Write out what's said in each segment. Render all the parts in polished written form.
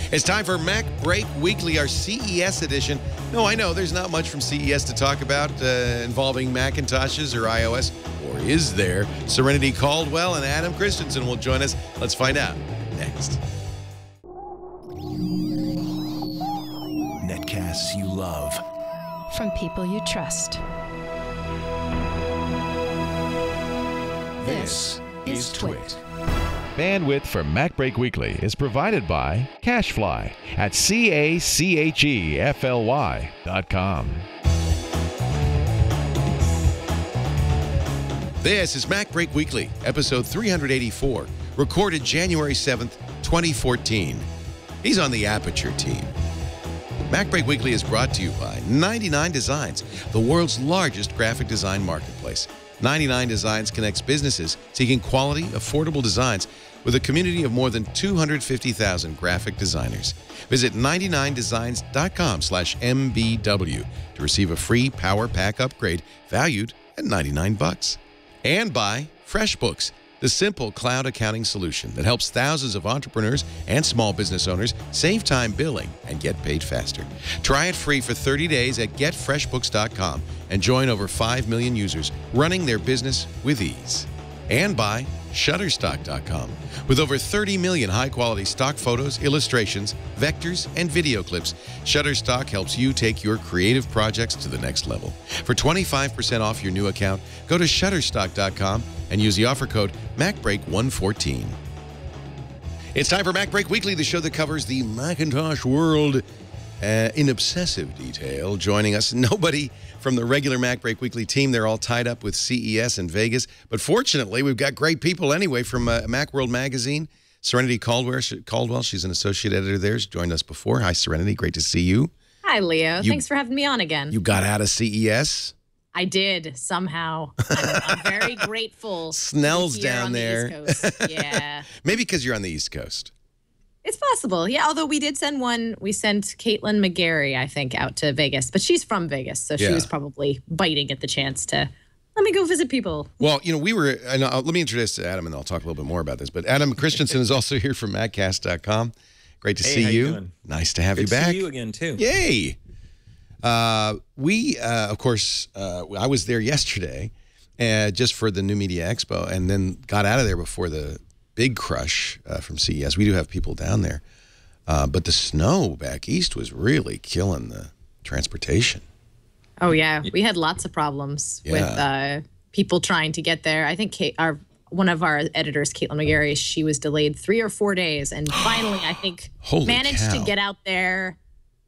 It's time for MacBreak Weekly, our CES edition. No, I know there's not much from CES to talk about involving Macintoshes or iOS, or is there? Serenity Caldwell and Adam Christensen will join us. Let's find out next. Netcasts you love. From people you trust. This is Twit. Bandwidth for MacBreak Weekly is provided by CacheFly at CACHEFLY.com. This is MacBreak Weekly, episode 384, recorded January 7th, 2014. He's on the Aperture team. MacBreak Weekly is brought to you by 99 Designs, the world's largest graphic design marketplace. 99 Designs connects businesses seeking quality, affordable designs with a community of more than 250,000 graphic designers. Visit 99designs.com/MBW to receive a free Power Pack upgrade valued at $99. And by FreshBooks, the simple cloud accounting solution that helps thousands of entrepreneurs and small business owners save time billing and get paid faster. Try it free for 30 days at getfreshbooks.com and join over 5 million users running their business with ease. And by Shutterstock.com. With over 30 million high-quality stock photos, illustrations, vectors, and video clips, Shutterstock helps you take your creative projects to the next level. For 25% off your new account, go to Shutterstock.com and use the offer code MacBreak114. It's time for MacBreak Weekly, the show that covers the Macintosh world in obsessive detail. Joining us, nobody from the regular MacBreak Weekly team. They're all tied up with CES in Vegas. But fortunately, we've got great people anyway from Macworld Magazine. Serenity Caldwell, she's an associate editor there. She's joined us before. Hi, Serenity. Great to see you. Hi, Leo. Thanks for having me on again. You got out of CES? I did, somehow. I'm very grateful. Snell's down there. The East Coast. Yeah. Maybe because you're on the East Coast. It's possible. Yeah, although we did send one. We sent Caitlin McGarry, I think, out to Vegas. But she's from Vegas, so she was probably biting at the chance to, let me go visit people. Well, you know, let me introduce Adam, and I'll talk a little bit more about this. But Adam Christensen is also here from Maccast.com. Great to see you. Doing? Nice to have you back. Good to see you again, too. Yay. Of course, I was there yesterday just for the New Media Expo, and then got out of there before the big crush from CES. We do have people down there. But the snow back east was really killing the transportation. Oh, yeah. We had lots of problems with people trying to get there. I think one of our editors, Caitlin McGarry, she was delayed 3 or 4 days. And finally, I think, managed to get out there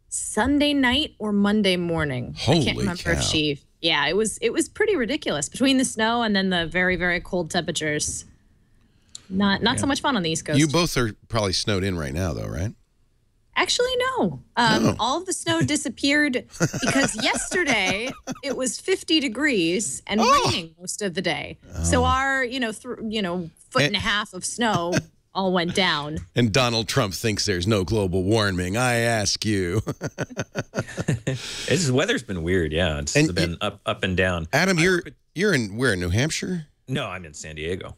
Sunday night or Monday morning. I can't remember if she... Yeah, it was pretty ridiculous. Between the snow and then the very, very cold temperatures... Not so much fun on the East Coast. You both are probably snowed in right now, though, right? Actually, no. All of the snow disappeared because yesterday it was 50 degrees and raining most of the day. So our, foot and a half of snow all went down. And Donald Trump thinks there's no global warming. I ask you. This weather's been weird. Yeah, it's been up and down. Adam, you're in where? New Hampshire? No, I'm in San Diego.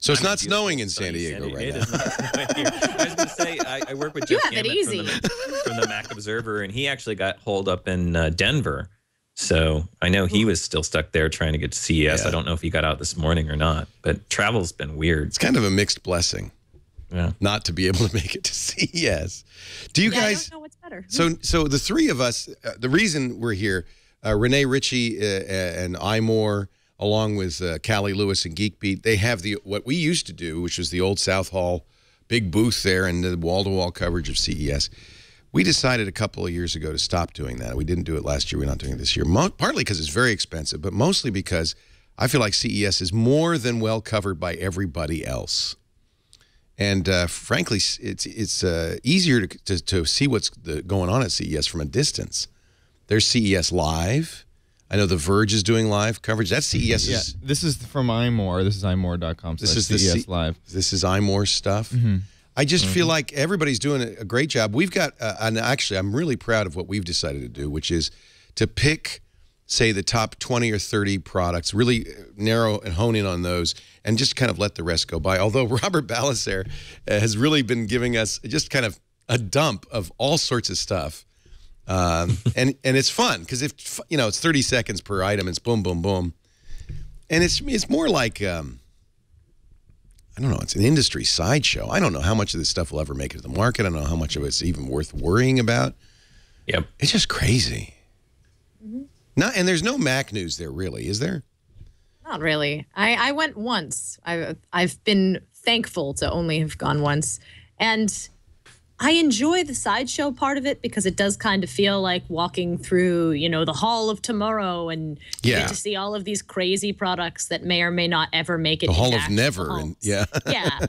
So it's not snowing in San Diego right now. It is not snowing here. I was going to say, I work with Jeff Gamet from the Mac Observer, and he actually got holed up in Denver. So I know he was still stuck there trying to get to CES. Yeah. I don't know if he got out this morning or not, but travel's been weird. It's kind of a mixed blessing not to be able to make it to CES. Do you guys... I don't know what's better. So the three of us, the reason we're here, Renee Ritchie and iMore, along with Callie Lewis and GeekBeat, they have what we used to do, which was the old South Hall big booth there and the wall-to-wall coverage of CES. We decided a couple of years ago to stop doing that. We didn't do it last year. We're not doing it this year, partly because it's very expensive, but mostly because I feel like CES is more than well covered by everybody else. And frankly, it's easier to see what's going on at CES from a distance. There's CES Live. I know The Verge is doing live coverage. That's CES. Yeah, this is from iMore. This is iMore.com. This is CES Live. This is iMore stuff. I just feel like everybody's doing a great job. We've got, and actually, I'm really proud of what we've decided to do, which is to pick say, the top 20 or 30 products, really narrow and hone in on those, and just kind of let the rest go by. Although Robert Balaser has really been giving us just kind of a dump of all sorts of stuff. And it's fun because if, you know, it's 30 seconds per item, it's boom, boom, boom. And it's more like, I don't know, it's an industry sideshow. I don't know how much of this stuff will ever make it to the market. I don't know how much of it's even worth worrying about. Yep. It's just crazy. And there's no Mac news there, really, is there? Not really. I went once. I've been thankful to only have gone once. And I enjoy the sideshow part of it because it does kind of feel like walking through, you know, the Hall of Tomorrow, and you get to see all of these crazy products that may or may not ever make it. The Hall of Never. And, yeah,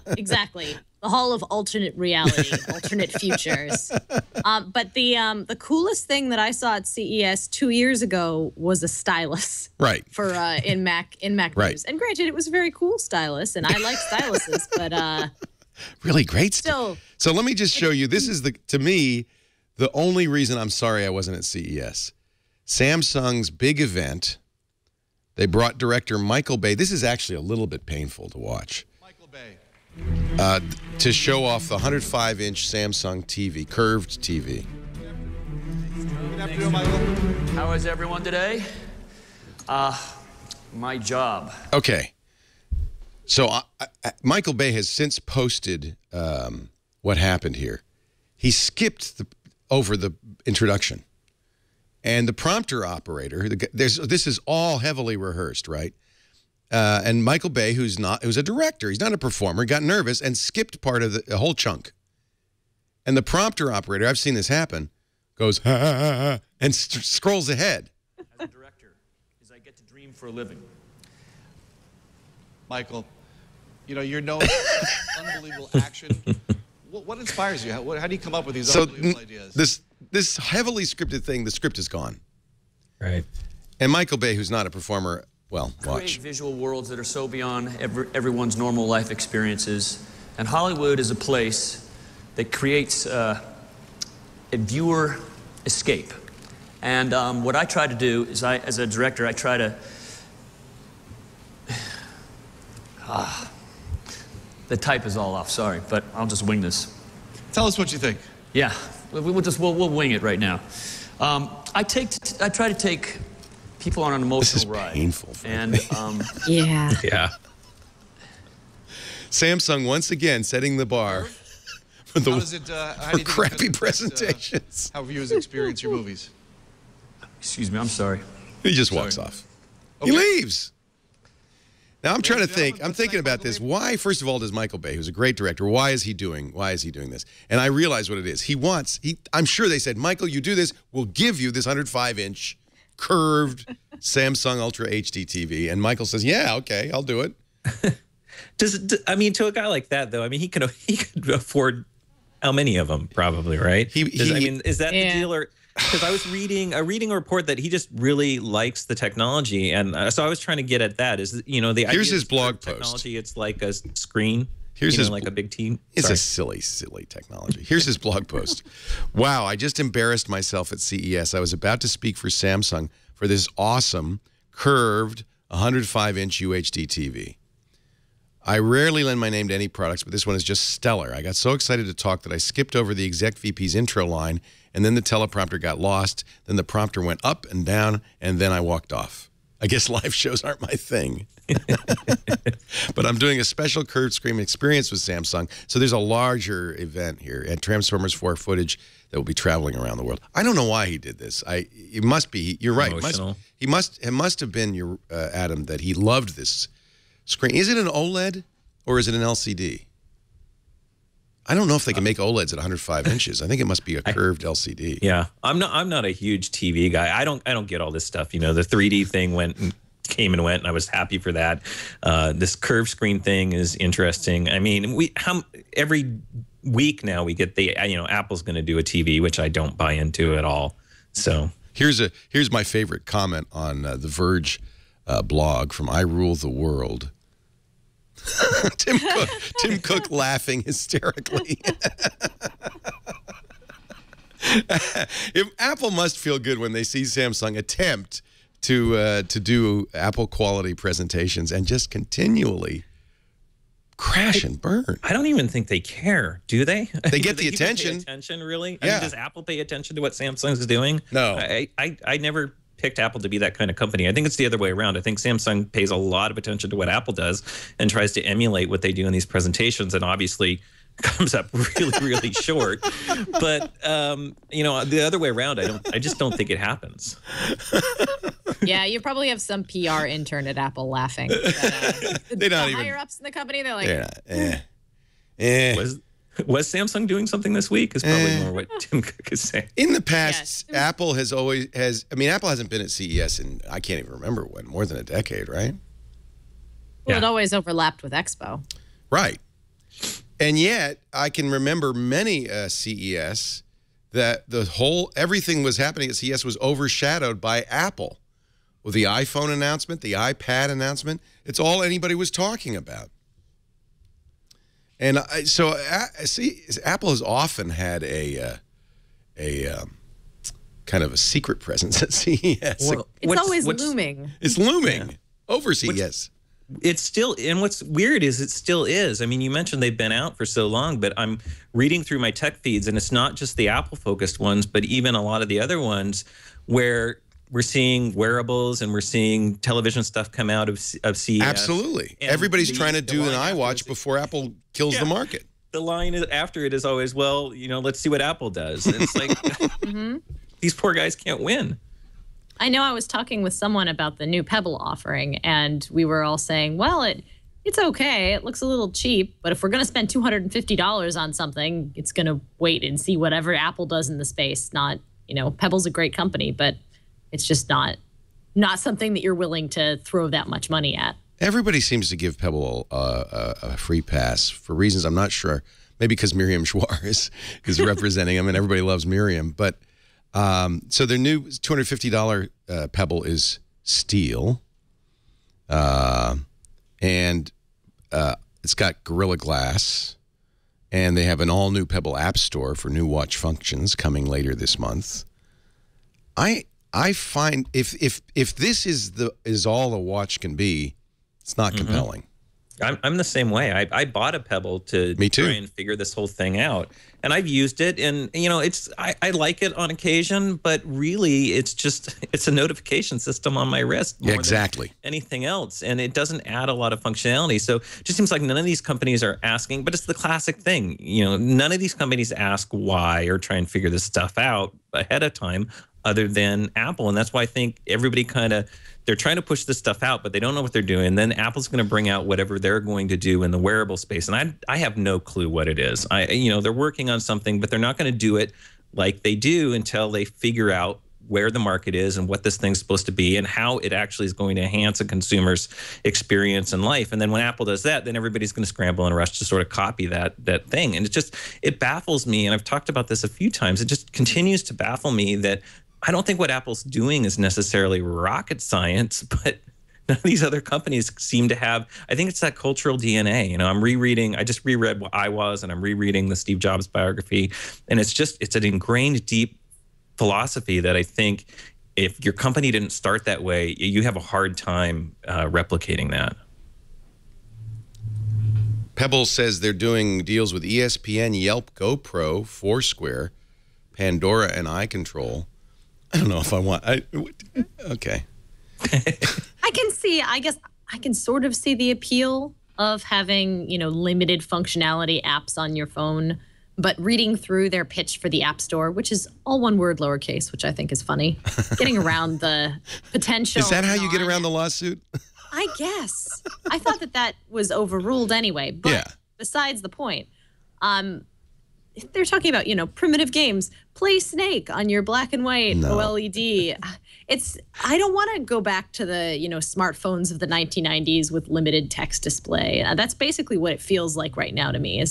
exactly. The Hall of alternate reality, alternate futures. But the coolest thing that I saw at CES 2 years ago was a stylus. Right. For in Mac news. And granted, it was a very cool stylus, and I like styluses, but really great stuff. So let me just show you. This is to me, the only reason I'm sorry I wasn't at CES. Samsung's big event. They brought director Michael Bay. This is actually a little bit painful to watch. Michael Bay. To show off the 105-inch Samsung TV, curved TV. Good afternoon, Michael. How is everyone today? My job. Okay. So Michael Bay has since posted what happened here. He skipped over the introduction. And the prompter operator, this is all heavily rehearsed, right? And Michael Bay, who's a director, he's not a performer, got nervous and skipped part of the whole chunk. And the prompter operator, I've seen this happen, goes, ha, ha, ha, ha, and scrolls ahead. As a director, I get to dream for a living. Michael, you know, you're known for unbelievable action. What inspires you? How do you come up with these unbelievable ideas? This heavily scripted thing, the script is gone. Right. And Michael Bay, who's not a performer, well, Create watch. visual worlds that are so beyond everyone's normal life experiences. And Hollywood is a place that creates a viewer escape. And what I try to do is, as a director, I try to... the type is all off, sorry, but I'll just wing this. Tell us what you think. Yeah, we'll wing it right now. I try to take people on an emotional ride. This is painful. And yeah. Yeah. Samsung once again setting the bar for for crappy presentations. How viewers experience your movies. Excuse me, I'm sorry. He just walks off. Okay. He leaves. Now I'm trying to think. I'm thinking about this. Why, first of all, does Michael Bay, who's a great director, why is he doing this? And I realize what it is. I'm sure they said, Michael, you do this, we'll give you this 105-inch curved Samsung Ultra HD TV. And Michael says, yeah, okay, I'll do it. I mean, to a guy like that, though, I mean, he could afford how many of them, probably, right? I mean, is that the deal? Because I was reading a report that he just really likes the technology, and so I was trying to get at that. Is, you know, the idea here's his blog technology, it's like a screen. Here's his, like a big team. It's a silly technology. Here's his blog post. Wow, I just embarrassed myself at CES. I was about to speak for Samsung for this awesome curved 105-inch UHD TV. I rarely lend my name to any products, but this one is just stellar. I got so excited to talk that I skipped over the exec VP's intro line, and then the teleprompter got lost. Then the prompter went up and down, and then I walked off. I guess live shows aren't my thing. But I'm doing a special curved screen experience with Samsung, so there's a larger event here at Transformers 4 footage that will be traveling around the world. I don't know why he did this. It must be, you're right. It must have been, Adam, that he loved this screen. Is it an OLED or is it an LCD? I don't know if they can make OLEDs at 105 inches. I think it must be a curved LCD. Yeah, I'm not a huge TV guy. I don't get all this stuff. You know, the 3D thing came and went, and I was happy for that. This curved screen thing is interesting. I mean, every week now we get Apple's going to do a TV, which I don't buy into at all. So here's my favorite comment on the Verge blog from I Rule the World. Tim Cook laughing hysterically. If Apple must feel good when they see Samsung attempt to do Apple quality presentations and just continually crash and burn. I don't even think they care, do they? They get the attention. Pay attention, really? Yeah. I mean, does Apple pay attention to what Samsung's doing? No. I never picked Apple to be that kind of company. I think it's the other way around. I think Samsung pays a lot of attention to what Apple does and tries to emulate what they do in these presentations, and obviously comes up really, really short. But you know, the other way around, I just don't think it happens. Yeah, you probably have some PR intern at Apple laughing. They're not even higher ups in the company. They're like, Was Samsung doing something this week? Is probably more what Tim Cook is saying. In the past, yes. Apple has always I mean, Apple hasn't been at CES in I can't even remember when, more than a decade, right? Well, it always overlapped with Expo. Right. And yet, I can remember many CES that everything was happening at CES was overshadowed by Apple. With the iPhone announcement, the iPad announcement, it's all anybody was talking about. And so, see, Apple has often had a kind of a secret presence at CES. Well, it's always looming. It's looming over CES. It's still, and what's weird is it still is. I mean, you mentioned they've been out for so long, but I'm reading through my tech feeds, and it's not just the Apple-focused ones, but even a lot of the other ones where we're seeing wearables and we're seeing television stuff come out of CES. Absolutely. And everybody's trying to do an iWatch before Apple kills the market. The line after it is always, well, you know, let's see what Apple does. And it's like, these poor guys can't win. I know I was talking with someone about the new Pebble offering, and we were all saying, well, it's okay. It looks a little cheap, but if we're going to spend $250 on something, it's going to wait and see whatever Apple does in the space. Not, you know, Pebble's a great company, but it's just not something that you're willing to throw that much money at. Everybody seems to give Pebble a free pass for reasons I'm not sure. Maybe because Miriam Schwar is representing them, and everybody loves Miriam, but. So their new $250 Pebble is steel, and it's got Gorilla Glass, and they have an all-new Pebble App Store for new watch functions coming later this month. I find if this is all a watch can be, it's not compelling. I'm the same way. I bought a Pebble to try and figure this whole thing out, and I've used it, and you know, I like it on occasion, but really, it's a notification system on my wrist more than anything else, and it doesn't add a lot of functionality. So it just seems like none of these companies are asking, but it's the classic thing, you know, none of these companies ask why or try and figure this stuff out ahead of time, other than Apple, and that's why I think everybody they're trying to push this stuff out, but they don't know what they're doing. Then Apple's going to bring out whatever they're going to do in the wearable space, and I have no clue what it is. You know, they're working on something, but they're not going to do it like they do until they figure out where the market is and what this thing's supposed to be and how it actually is going to enhance a consumer's experience in life. And then when Apple does that, then everybody's going to scramble and rush to sort of copy that thing. And it baffles me, and I've talked about this a few times. It just continues to baffle me that I don't think what Apple's doing is necessarily rocket science, but none of these other companies seem to have. I think it's that cultural DNA. You know, I just reread what I Was, and I'm rereading the Steve Jobs biography, and it's an ingrained, deep philosophy that I think if your company didn't start that way, you have a hard time replicating that. Pebble says they're doing deals with ESPN, Yelp, GoPro, Foursquare, Pandora, and iControl. I don't know if I want. Okay. I guess I can sort of see the appeal of having, you know, limited functionality apps on your phone, but reading through their pitch for the App Store, which is all one word lowercase, which I think is funny, getting around the potential. Is that how you get around the lawsuit? I guess. I thought that was overruled anyway, but besides the point. They're talking about, you know, primitive games. Play Snake on your black and white OLED. I don't want to go back to the, you know, smartphones of the 1990s with limited text display. That's basically what it feels like right now to me.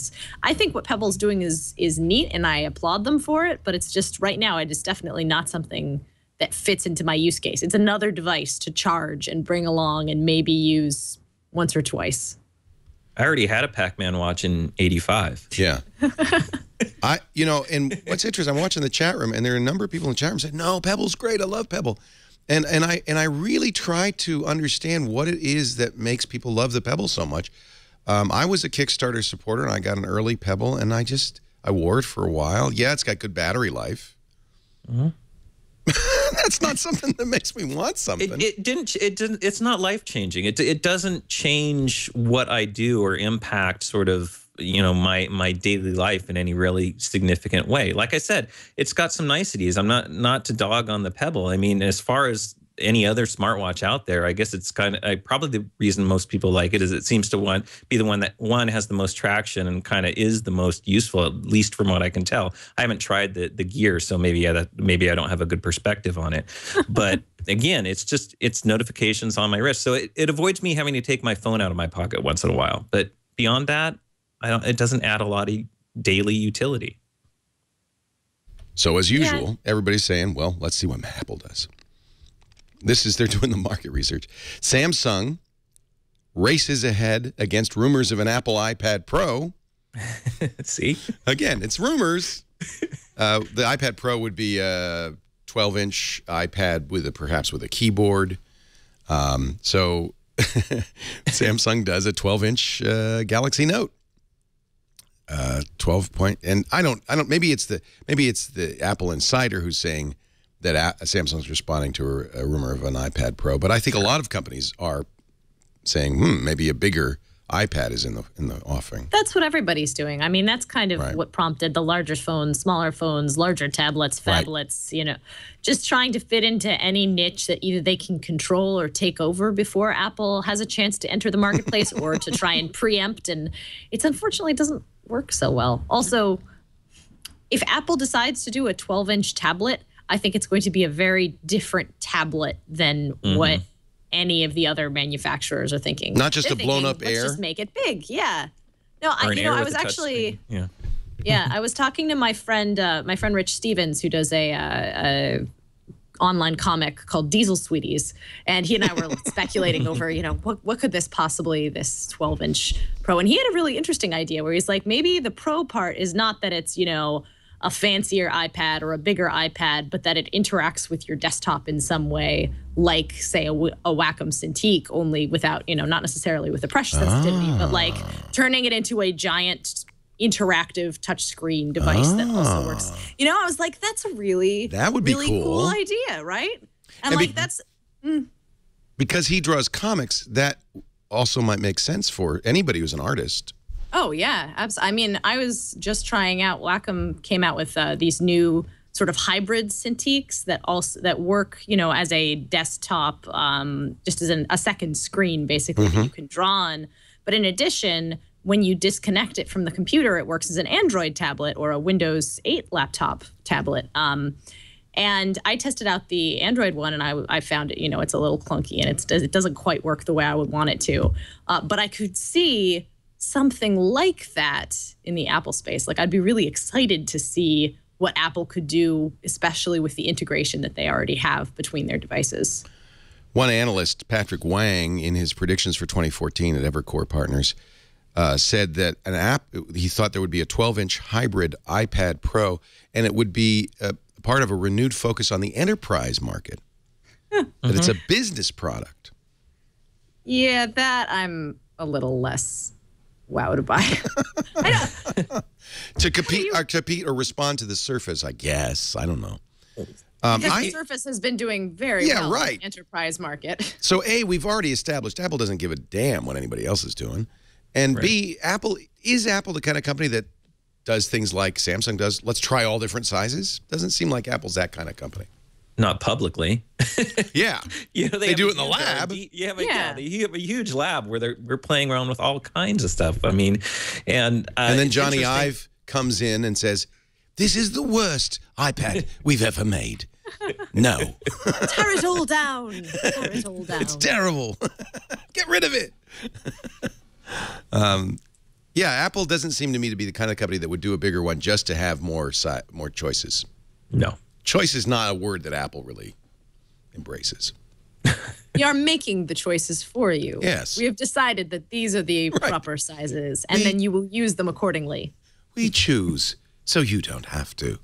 I think what Pebble's doing is neat, and I applaud them for it, but it's just right now it is definitely not something that fits into my use case. It's another device to charge and bring along and maybe use once or twice. I already had a Pac-Man watch in '85. Yeah. You know, and what's interesting, I'm watching the chat room, and there are a number of people in the chat room saying, no, Pebble's great. I love Pebble. And I really try to understand what it is that makes people love the Pebble so much. I was a Kickstarter supporter, and I got an early Pebble, and I wore it for a while. Yeah, it's got good battery life. That's not something that makes me want something. It's not life changing. It doesn't change what I do or impact sort of, you know, my daily life in any really significant way. Like I said, it's got some niceties. I'm not to dog on the Pebble. I mean, as far as any other smartwatch out there, I guess it's kind of probably the reason most people like it is it seems to be the one that has the most traction and kind of is the most useful, at least from what I can tell. I haven't tried the gear, so maybe I don't have a good perspective on it. But again, it's notifications on my wrist, so it avoids me having to take my phone out of my pocket once in a while. But beyond that, it doesn't add a lot of daily utility. So as usual, everybody's saying, well, let's see what Apple does. They're doing the market research. Samsung races ahead against rumors of an Apple iPad Pro. See? Again, it's rumors. The iPad Pro would be a 12-inch iPad perhaps with a keyboard. So Samsung does a 12-inch Galaxy Note. 12 point, and I don't. Maybe it's the Apple insider who's saying that Samsung's responding to a rumor of an iPad Pro, but I think a lot of companies are saying, maybe a bigger iPad is in the offering. That's what everybody's doing. I mean, that's kind of what prompted the larger phones, smaller phones, larger tablets, phablets, you know, just trying to fit into any niche that either they can control or take over before Apple has a chance to enter the marketplace or to try and preempt. And it's unfortunately doesn't work so well. Also, if Apple decides to do a 12-inch tablet, I think it's going to be a very different tablet than what any of the other manufacturers are thinking. Not just a blown-up Air? Let's just make it big. Yeah. No, I was actually... I was talking to my friend Rich Stevens, who does a online comic called Diesel Sweeties, and he and I were speculating over, you know, what could this 12-inch Pro? And he had a really interesting idea where he's like, maybe the Pro part is not that it's, you know, a fancier iPad or a bigger iPad, but that it interacts with your desktop in some way, like, say, a Wacom Cintiq, only without, you know, not necessarily with the pressure sensitivity, but like turning it into a giant interactive touchscreen device that also works. You know, I was like, that's a really cool idea, right? And like, that's... Because he draws comics, that also might make sense for anybody who's an artist. Oh, yeah. I mean, I was just trying out, Wacom came out with these new sort of hybrid Cintiqs that work, you know, as a desktop, just as a second screen, basically, that you can draw on. But in addition, when you disconnect it from the computer, it works as an Android tablet or a Windows 8 laptop tablet. And I tested out the Android one, and I found it, you know, it's a little clunky, and it doesn't quite work the way I would want it to. But I could see something like that in the Apple space. Like, I'd be really excited to see what Apple could do, especially with the integration that they already have between their devices. One analyst, Patrick Wang, in his predictions for 2014 at Evercore Partners, said that he thought there would be a 12-inch hybrid iPad Pro, and it would be part of a renewed focus on the enterprise market. That it's a business product. Yeah, that I'm a little less wowed by. To compete or respond to the Surface, I guess. I don't know. Because the Surface has been doing very well in the enterprise market. So A, we've already established Apple doesn't give a damn what anybody else is doing. And B, is Apple the kind of company that does things like Samsung does? Let's try all different sizes. Doesn't seem like Apple's that kind of company. Not publicly. Yeah. You know, they do it in the lab. They have a huge lab where we're playing around with all kinds of stuff. I mean, and then Johnny Ive comes in and says, "This is the worst iPad we've ever made." No. Tear it all down. Tear it all down. It's terrible. Get rid of it. Yeah, Apple doesn't seem to me to be the kind of company that would do a bigger one just to have more choices. No. Choice is not a word that Apple really embraces. We are making the choices for you. Yes. We have decided that these are the proper sizes, and then you will use them accordingly. We choose, so you don't have to.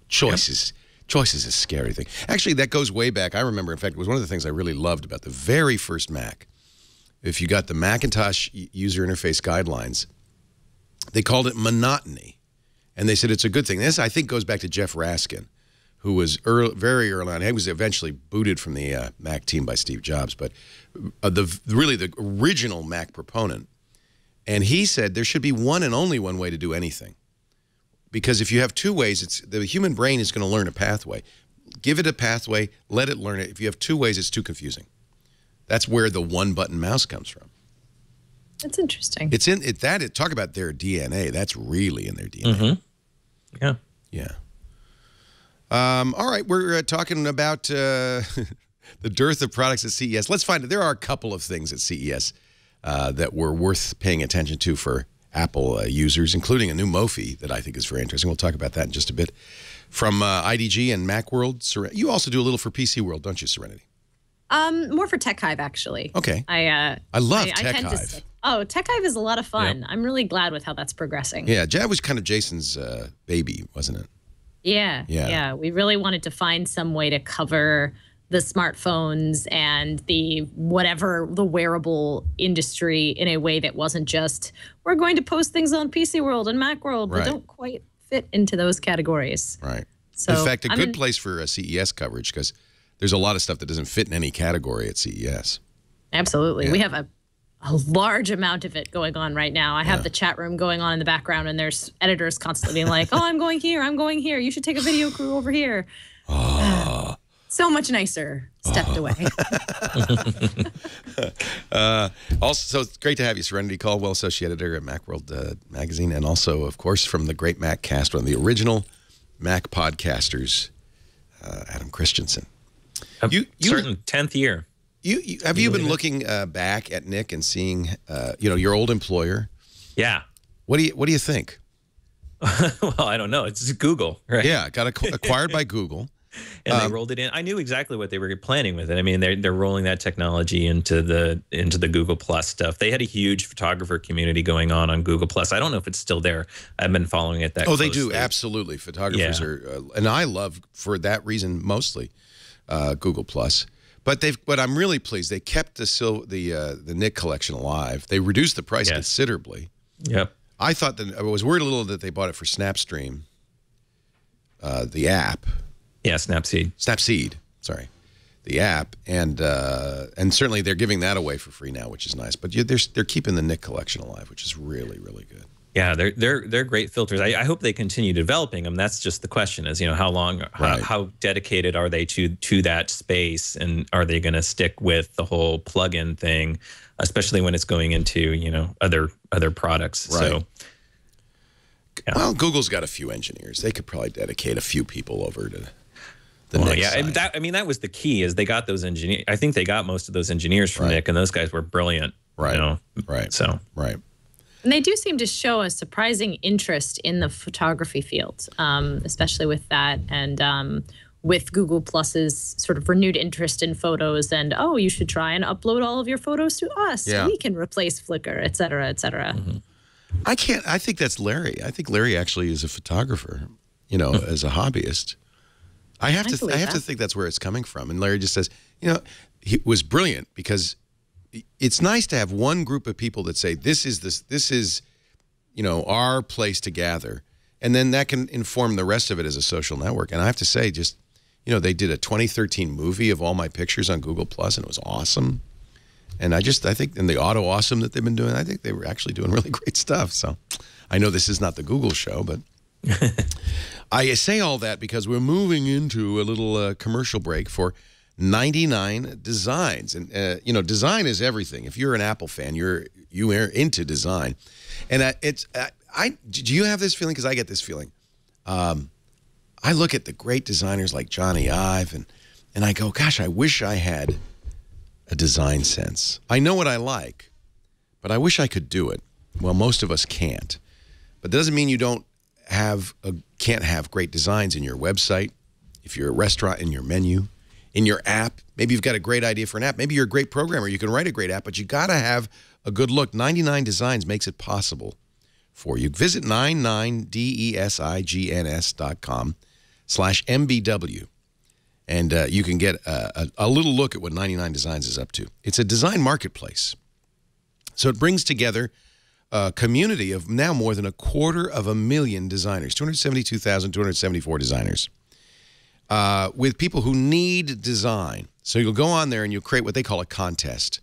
Choices. Choice is a scary thing. Actually, that goes way back. I remember, in fact, it was one of the things I really loved about the very first Mac. If you got the Macintosh user interface guidelines, they called it monotony. And they said it's a good thing. This, I think, goes back to Jeff Raskin, who was very early on. He was eventually booted from the Mac team by Steve Jobs, but really the original Mac proponent. And he said there should be one and only one way to do anything. Because if you have two ways, the human brain is going to learn a pathway. Give it a pathway, let it learn it. If you have two ways, it's too confusing. That's where the one-button mouse comes from. That's interesting. It's in that. Talk about their DNA. That's really in their DNA. Yeah. Yeah. All right, we're talking about the dearth of products at CES. Let's find it. There are a couple of things at CES that were worth paying attention to for Apple users, including a new Mophie that I think is very interesting. We'll talk about that in just a bit. From IDG and Macworld. You also do a little for PC World, don't you, Serenity? More for Tech Hive, actually. Okay. I love Tech Hive. Tech Hive is a lot of fun. Yep. I'm really glad with how that's progressing. Yeah, that was kind of Jason's baby, wasn't it? Yeah. We really wanted to find some way to cover the smartphones and the wearable industry in a way that wasn't just, we're going to post things on PC World and Macworld that don't quite fit into those categories. Right. So, in fact, a good place for CES coverage, because there's a lot of stuff that doesn't fit in any category at CES. Absolutely. Yeah. We have a large amount of it going on right now. I have the chat room going on in the background, and there's editors constantly being like, oh, I'm going here. You should take a video crew over here. So much nicer stepped away. Also, it's great to have you, Serenity Caldwell, associate editor at Macworld magazine, and also, of course, from the Great Mac Cast, one of the original Mac podcasters, Adam Christensen. Certain 10th year. Have you been looking back at Nick and seeing, your old employer? Yeah. What do you think? Well, I don't know. It's Google, right? Yeah, got acquired by Google. And they rolled it in. I knew exactly what they were planning with it. I mean, they're rolling that technology into the Google Plus stuff. They had a huge photographer community going on Google Plus. I don't know if it's still there. I've been following it that closely. They do, absolutely. Photographers are, and I love, for that reason, mostly Google Plus. But I'm really pleased. They kept the Nick collection alive. They reduced the price considerably. Yep. I thought I was worried a little that they bought it for Snapstream, the app. Yeah, Snapseed, sorry, the app, and certainly they're giving that away for free now, which is nice. But they're keeping the Nick collection alive, which is really, really good. Yeah, they're great filters. I hope they continue developing them. That's just the question: is how long, how dedicated are they to that space, and are they going to stick with the whole plug-in thing, especially when it's going into other products? Right. So. Yeah. Well, Google's got a few engineers. They could probably dedicate a few people over to the Nick side. That was the key, is they got those engineers. I think they got most of those engineers from Nick, and those guys were brilliant. Right. And they do seem to show a surprising interest in the photography field, especially with that, and with Google Plus's sort of renewed interest in photos, and you should try and upload all of your photos to us. Yeah. We can replace Flickr, et cetera, et cetera. Mm-hmm. I think that's Larry. I think Larry actually is a photographer, as a hobbyist. I have to think that's where it's coming from. And Larry just says, he was brilliant, because it's nice to have one group of people that say, this is our place to gather. And then that can inform the rest of it as a social network. And I have to say, just, they did a 2013 movie of all my pictures on Google Plus, and it was awesome. And I think in the auto awesome that they've been doing, I think they were actually doing really great stuff. So I know this is not the Google show, but I say all that because we're moving into a little commercial break for 99 designs. And, design is everything. If you're an Apple fan, you are into design. And do you have this feeling? Because I get this feeling. I look at the great designers like Johnny Ive, and I go, gosh, I wish I had a design sense. I know what I like, but I wish I could do it. Well, most of us can't. But that doesn't mean you can't have great designs in your website, if you're a restaurant, in your menu, in your app. Maybe you've got a great idea for an app. Maybe you're a great programmer. You can write a great app, but you got to have a good look. 99 Designs makes it possible for you. Visit 99designs.com. MBW. And you can get a little look at what 99 Designs is up to. It's a design marketplace. So it brings together a community of now more than 250,000 designers, 272,274 designers, with people who need design. So you'll go on there and you'll create what they call a contest.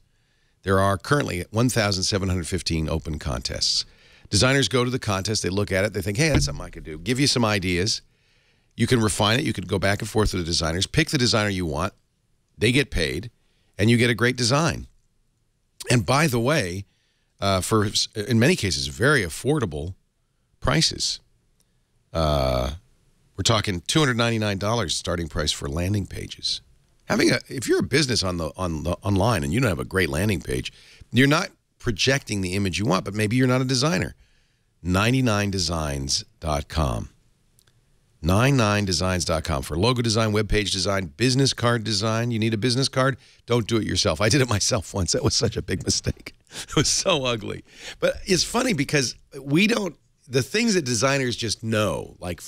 There are currently 1,715 open contests. Designers go to the contest, they look at it, they think, hey, that's something I could do. Give you some ideas. You can refine it. You can go back and forth with the designers. Pick the designer you want. They get paid, and you get a great design. And by the way, for in many cases, very affordable prices. We're talking $299 starting price for landing pages. If you're a business online and you don't have a great landing page, you're not projecting the image you want, but maybe you're not a designer. 99designs.com. 99designs.com for logo design, web page design, business card design. You need a business card? Don't do it yourself. I did it myself once. That was such a big mistake. It was so ugly. But it's funny because the things that designers just know, like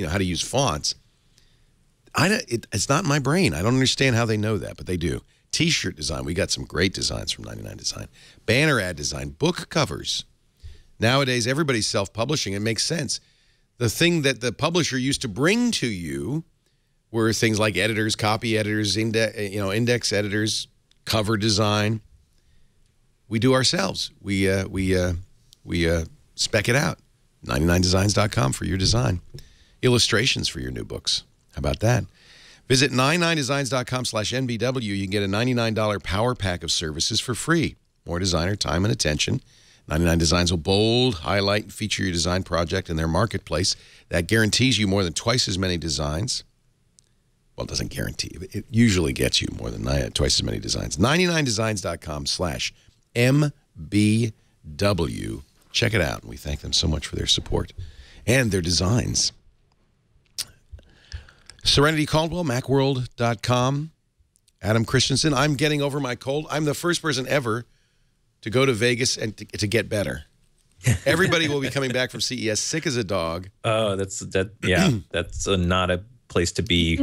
how to use fonts, it's not in my brain. I don't understand how they know that, but they do. T-shirt design. We got some great designs from 99 Design. Banner ad design, book covers. Nowadays, everybody's self-publishing. It makes sense. The thing that the publisher used to bring to you were things like editors, copy editors, index editors, cover design. We do ourselves. We spec it out. 99designs.com for your design. Illustrations for your new books. How about that? Visit 99designs.com/NBW. You can get a $99 power pack of services for free. More designer time and attention. 99 Designs will bold, highlight, and feature your design project in their marketplace. That guarantees you more than twice as many designs. Well, it doesn't guarantee. It usually gets you more than twice as many designs. 99designs.com/MBW. Check it out. We thank them so much for their support and their designs. Serenity Caldwell, Macworld.com. Adam Christensen. I'm getting over my cold. I'm the first person ever to go to Vegas and to get better. Everybody will be coming back from CES sick as a dog. Oh, that's not a place to be.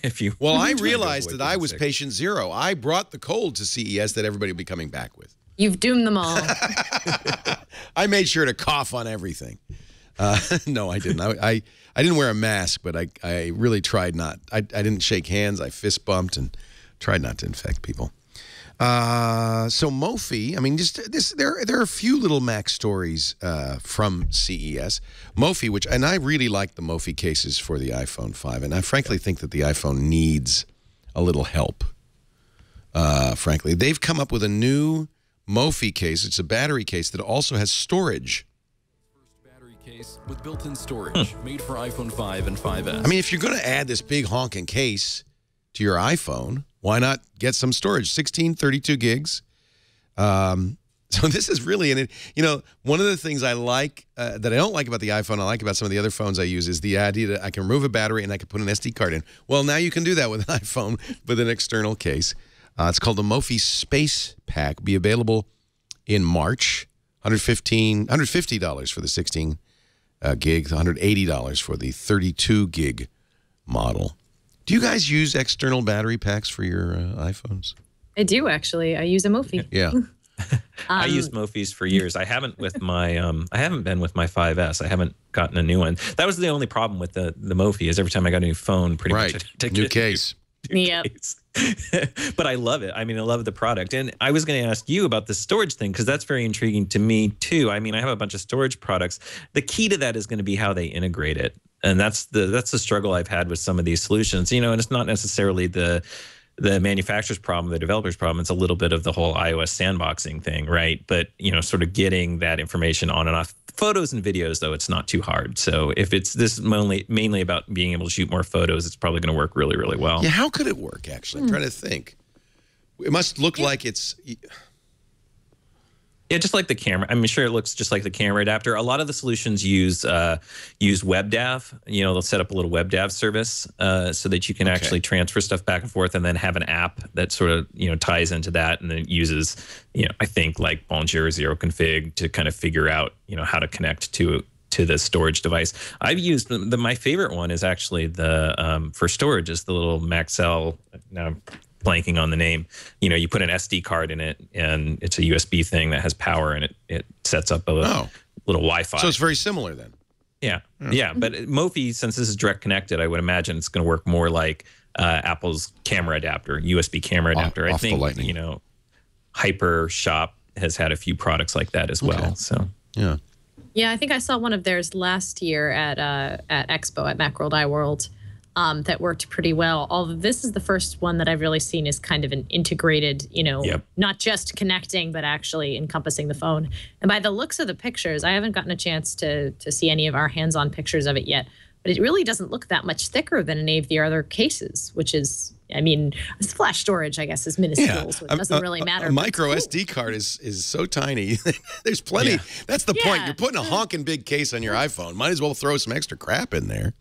If you well, I realized that I was patient zero. I brought the cold to CES that everybody will be coming back with. You've doomed them all. I made sure to cough on everything. No, I didn't. I didn't wear a mask, but I really tried not. I didn't shake hands. I fist bumped and tried not to infect people. So Mophie, I mean, there are a few little Mac stories from CES. Mophie, and I really like the Mophie cases for the iPhone 5, and I frankly think that the iPhone needs a little help. Frankly, they've come up with a new Mophie case. It's a battery case that also has storage. Battery case with built-in storage, made for iPhone 5 and 5S. I mean, if you're going to add this big honking case to your iPhone, why not get some storage? 16, 32 gigs. So this is really, one of the things I like that I don't like about the iPhone, I like about some of the other phones I use is the idea that I can remove a battery and I can put an SD card in. Well, now you can do that with an iPhone with an external case. It's called the Mophie Space Pack. Be available in March. $150 for the 16 gig, $180 for the 32 gig model. Do you guys use external battery packs for your iPhones? I do, actually. I use a Mophie. Yeah. I used Mophies for years. I haven't with my I haven't been with my 5S. I haven't gotten a new one. That was the only problem with the Mophie is every time I got a new phone, pretty much I had to new case. Yep. But I love it. I mean, I love the product. And I was going to ask you about the storage thing because that's very intriguing to me too. I mean, I have a bunch of storage products. The key to that is going to be how they integrate it. And that's the struggle I've had with some of these solutions. And it's not necessarily the manufacturer's problem, the developer's problem. It's a little bit of the whole iOS sandboxing thing, right? But, sort of getting that information on and off. Photos and videos, though, it's not too hard. So if it's this mainly about being able to shoot more photos, it's probably going to work really, really well. Yeah, how could it work, actually? I'm trying to think. It must look like it's... Yeah, just like the camera. I'm sure it looks just like the camera adapter. A lot of the solutions use WebDAV. They'll set up a little WebDAV service so that you can actually transfer stuff back and forth and then have an app that sort of, ties into that and then uses, I think like Bonjour Zero Config to kind of figure out, how to connect to to the storage device. I've used my favorite one is actually the for storage is the little Maxell. Now I'm blanking on the name. You know, you put an SD card in it, and it's a USB thing that has power, and it sets up a little Wi-Fi. So it's very similar then. Yeah, yeah. But Mophie, since this is direct connected, I would imagine it's going to work more like Apple's camera adapter, USB camera adapter. I think you know, Hyper Shop has had a few products like that as well. So yeah. Yeah, I think I saw one of theirs last year at Expo at Macworld iWorld that worked pretty well. Although this is the first one that I've really seen is kind of an integrated, you know, not just connecting, but actually encompassing the phone. And by the looks of the pictures, I haven't gotten a chance to see any of our hands-on pictures of it yet, but it really doesn't look that much thicker than any of the other cases, which is, I mean, flash storage, I guess, is minuscule, so it doesn't really matter. A micro SD card is so tiny. There's plenty. Yeah. That's the point. You're putting a honking big case on your iPhone. Might as well throw some extra crap in there.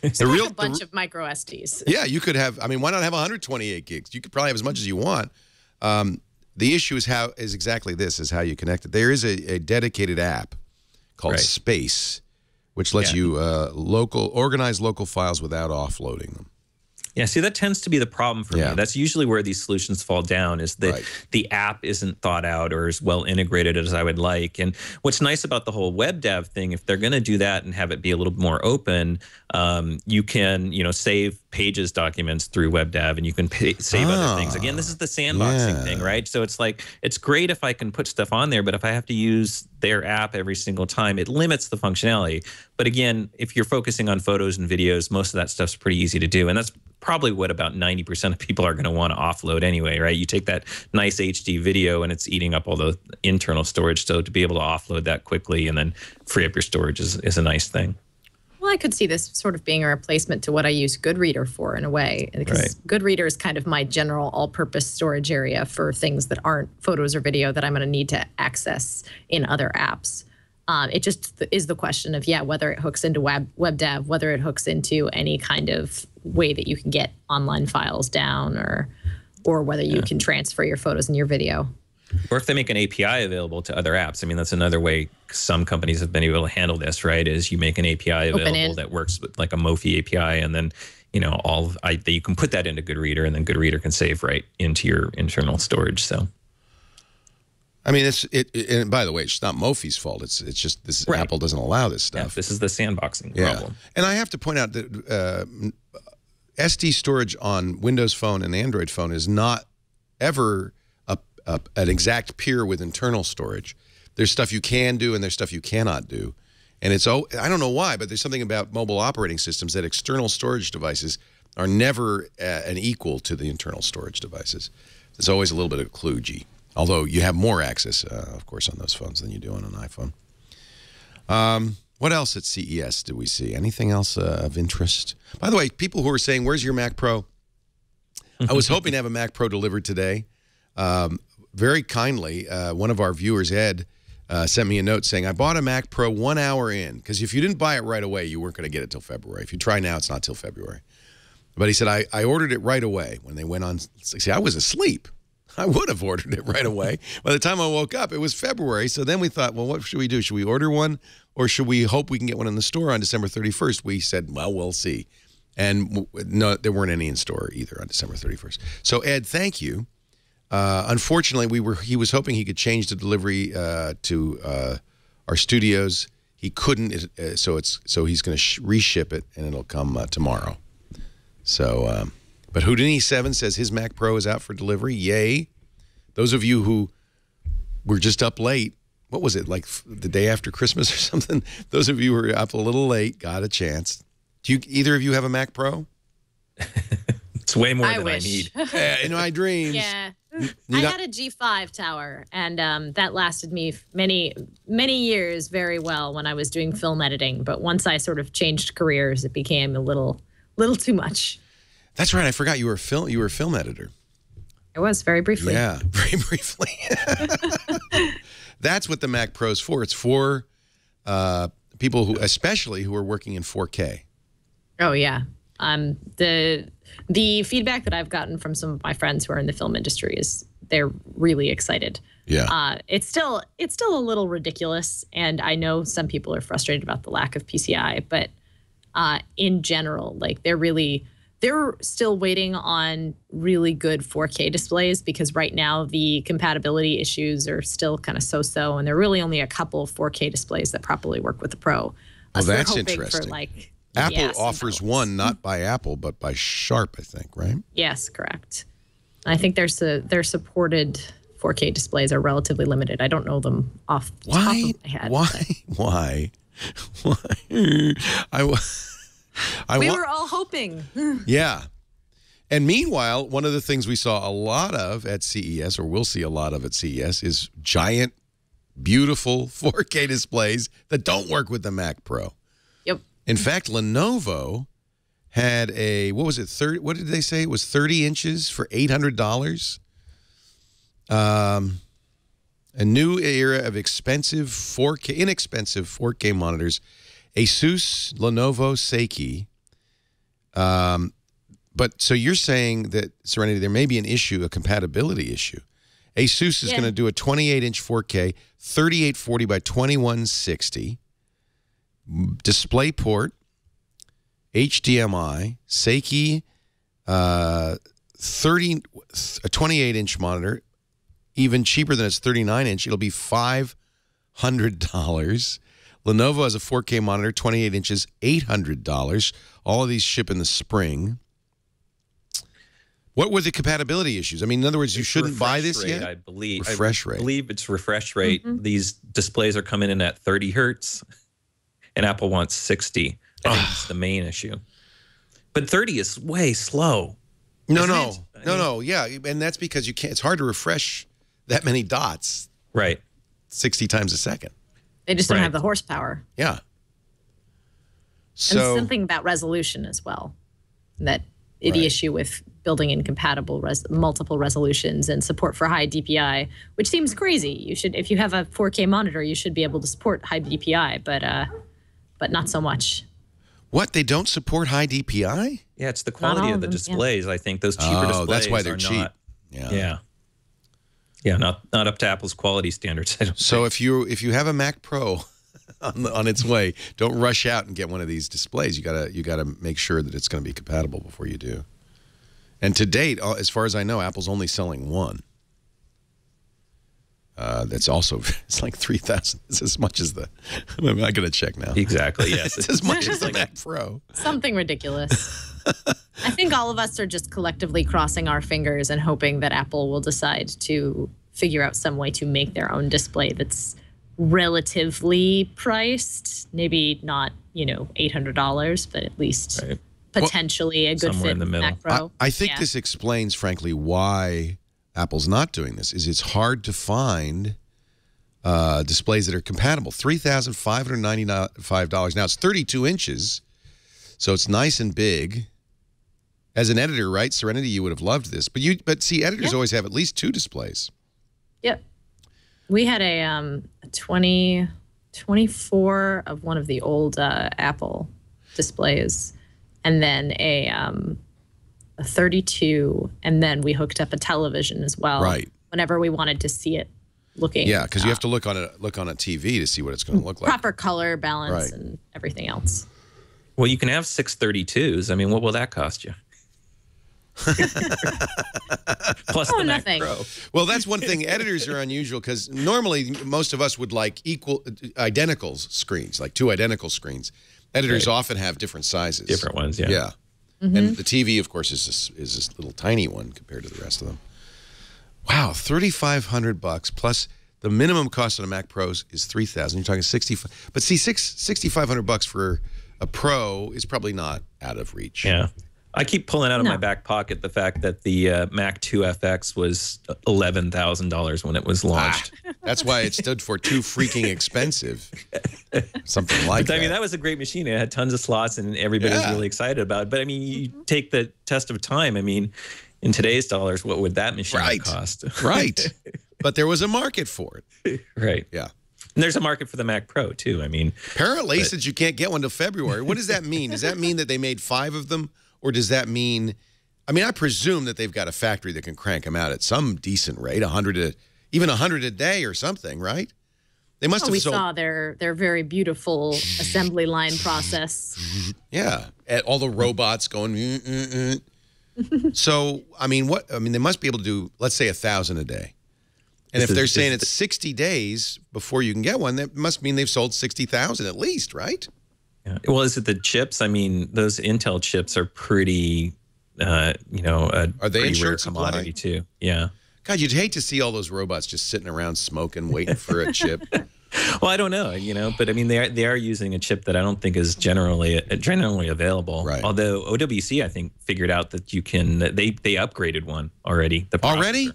It's a bunch of micro SDs. Yeah, you could have. I mean, why not have 128 gigs? You could probably have as much as you want. The issue is exactly this: is how you connect it. There is a dedicated app called Space, which lets you organize local files without offloading them. Yeah, see, that tends to be the problem for me. That's usually where these solutions fall down, is that the app isn't thought out or as well integrated as I would like. And what's nice about the whole web dev thing, if they're going to do that and have it be a little more open, you can, you know, save Pages documents through web dev, and you can save other things. Again, this is the sandboxing thing, right? So it's like, it's great if I can put stuff on there, but if I have to use their app every single time, it limits the functionality. But again, if you're focusing on photos and videos, most of that stuff's pretty easy to do. And that's probably what about 90% of people are going to want to offload anyway, right? You take that nice HD video and it's eating up all the internal storage. So to be able to offload that quickly and then free up your storage is a nice thing. Well, I could see this sort of being a replacement to what I use Goodreader for in a way, because Goodreader is kind of my general all-purpose storage area for things that aren't photos or video that I'm going to need to access in other apps. It just is the question of, whether it hooks into web dev, whether it hooks into any kind of way that you can get online files down, or whether you can transfer your photos and your video. Or if they make an API available to other apps. I mean, that's another way some companies have been able to handle this, right? Is you make an API available that works with like a Mophie API, and then, you know, you can put that into Goodreader, and then Goodreader can save right into your internal storage. So, I mean, and by the way, it's not Mophie's fault. It's just this Apple doesn't allow this stuff. Yeah, this is the sandboxing problem. And I have to point out that SD storage on Windows Phone and Android phone is not ever an exact peer with internal storage. There's stuff you can do and there's stuff you cannot do. And it's, I don't know why, but there's something about mobile operating systems that external storage devices are never an equal to the internal storage devices. There's always a little bit of kludgy. Although you have more access, of course, on those phones than you do on an iPhone. What else at CES do we see? Anything else of interest? By the way, people who are saying, where's your Mac Pro? I was hoping to have a Mac Pro delivered today. Very kindly, one of our viewers, Ed, sent me a note saying, I bought a Mac Pro 1 hour in, because if you didn't buy it right away, you weren't going to get it till February. If you try now, it's not till February. But he said, I ordered it right away when they went on. See, I was asleep. I would have ordered it right away. By the time I woke up, it was February. So then we thought, well, what should we do? Should we order one, or should we hope we can get one in the store on December 31st? We said, well, we'll see. And no, there weren't any in store either on December 31st. So, Ed, thank you. Unfortunately, he was hoping he could change the delivery to our studios. He couldn't, so he's going to reship it, and it'll come tomorrow. So, but Houdini 7 says his Mac Pro is out for delivery. Yay! Those of you who were just up late, what was it, like the day after Christmas or something? Those of you who were up a little late got a chance. Do either of you have a Mac Pro? It's way more than I need. In my dreams. Yeah. I had a G5 tower, and that lasted me many, many years very well when I was doing film editing. But once I sort of changed careers, it became a little too much. That's right. I forgot you were a film editor. I was, very briefly. Yeah, very briefly. That's what the Mac Pro's for. It's for people especially who are working in 4K. Oh, yeah. The feedback that I've gotten from some of my friends who are in the film industry is they're really excited. Yeah. It's still a little ridiculous, and I know some people are frustrated about the lack of PCI, but in general, like they're still waiting on really good 4K displays, because right now the compatibility issues are still kind of so-so, and there are really only a couple of 4K displays that properly work with the Pro. Well, that's interesting. For Apple offers one, not by Apple, but by Sharp, I think, right? Yes, correct. I think their supported 4K displays are relatively limited. I don't know them off the top of my head. Why? We were all hoping. Yeah. And meanwhile, one of the things we saw a lot of at CES, or we'll see a lot of at CES, is giant, beautiful 4K displays that don't work with the Mac Pro. Yep. In fact, Lenovo had a, what was it, 30, what did they say? It was 30 inches for $800. A new era of inexpensive 4K monitors. Asus, Lenovo, Seiki. But so you're saying that, Serenity, there may be an issue, a compatibility issue. Asus is going to do a 28-inch 4K, 3840 by 2160, DisplayPort, HDMI, Seiki, a 28-inch monitor, even cheaper than its 39-inch. It'll be $500. Lenovo has a 4K monitor, 28 inches, $800. All of these ship in the spring. What were the compatibility issues? I mean, in other words, you shouldn't buy this yet? I believe. Refresh rate. I believe it's refresh rate. These displays are coming in at 30 hertz, and Apple wants 60. I think it's the main issue. But 30 is way slow. No. Yeah, and that's because you can't. It's hard to refresh that many dots. Right. 60 times a second. They just don't have the horsepower. Yeah. So, and something about resolution as well. That the issue with building in compatible multiple resolutions and support for high DPI, which seems crazy. You should, if you have a 4K monitor, you should be able to support high DPI, but not so much. What? They don't support high DPI? Yeah, it's the quality of the displays. I think those cheaper displays that's why they're cheap. Yeah, not up to Apple's quality standards. I don't think. If you have a Mac Pro on its way, don't rush out and get one of these displays. You gotta make sure that it's going to be compatible before you do. And to date, as far as I know, Apple's only selling one. That's also, it's like 3,000. It's as much as the, I'm not going to check now. Exactly, yes. It's as much as the Mac Pro. Something ridiculous. I think all of us are just collectively crossing our fingers and hoping that Apple will decide to figure out some way to make their own display that's relatively priced. Maybe not, $800, but at least potentially a good fit in the middle. Mac Pro. I think this explains, frankly, why Apple's not doing this. It's hard to find displays that are compatible. $3,595. Now, it's 32 inches, so it's nice and big. As an editor, right, Serenity, you would have loved this. But see, editors always have at least two displays. Yep. We had a 24 of one of the old Apple displays, and then a 32, and then we hooked up a television as well. Right. Whenever we wanted to see it looking. Yeah, because you have to look on a TV to see what it's going to look like. Proper color balance and everything else. Well, you can have 632s. I mean, what will that cost you? Plus the nothing. Mac Pro. Well, that's one thing. Editors are unusual because normally most of us would like identical screens, like two identical screens. Editors often have different sizes. Different ones, yeah. Yeah. And the TV, of course, is this little tiny one compared to the rest of them. Wow, $3,500 plus the minimum cost on a Mac Pros is $3,000. You're talking $6,500. But see, $6,500 for a Pro is probably not out of reach. Yeah. I keep pulling out of my back pocket the fact that the Mac 2 FX was $11,000 when it was launched. That's why it stood for too freaking expensive. Something like that. I mean, that was a great machine. It had tons of slots, and everybody was really excited about it. But, I mean, you take the test of time. I mean, in today's dollars, what would that machine cost? Right. But there was a market for it. Right. Yeah. And there's a market for the Mac Pro, too. I mean, apparently, since you can't get one till February, what does that mean? Does that mean that they made 5 of them Or does that mean, I mean, I presume that they've got a factory that can crank them out at some decent rate, even 100 a day or something, right? They must have sold. We saw their very beautiful assembly line process. Yeah, all the robots going. So, I mean, they must be able to do, let's say, 1,000 a day. And if they're saying it's 60 days before you can get one, that must mean they've sold 60,000 at least, right? Yeah. Well, is it the chips? I mean, those Intel chips are pretty, are they in short commodity too? Yeah. God, you'd hate to see all those robots just sitting around smoking, waiting for a chip. Well, I don't know, but I mean, they are using a chip that I don't think is generally available. Right. Although OWC, I think, figured out that you can. They upgraded one already. Already?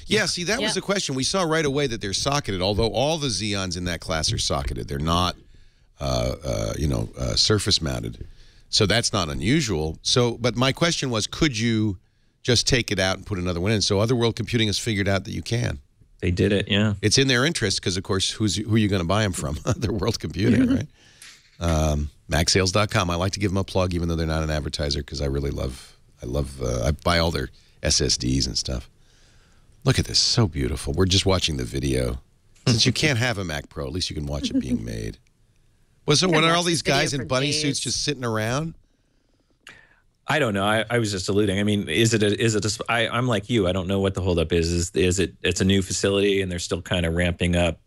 Yeah. See, that was the question. We saw right away that they're socketed. Although all the Xeons in that class are socketed, they're not, surface mounted. So that's not unusual. So, but my question was, could you just take it out and put another one in? So Other World Computing has figured out that you can. They did it, yeah. It's in their interest because, of course, who are you going to buy them from? Other World Computing, right? MacSales.com. I like to give them a plug, even though they're not an advertiser, because I really I buy all their SSDs and stuff. Look at this, so beautiful. We're just watching the video. Since you can't have a Mac Pro, at least you can watch it being made. Well, so what are all these guys in bunny suits just sitting around? I don't know. I was just alluding. I mean, I'm like you. I don't know what the holdup is. It's a new facility and they're still kind of ramping up,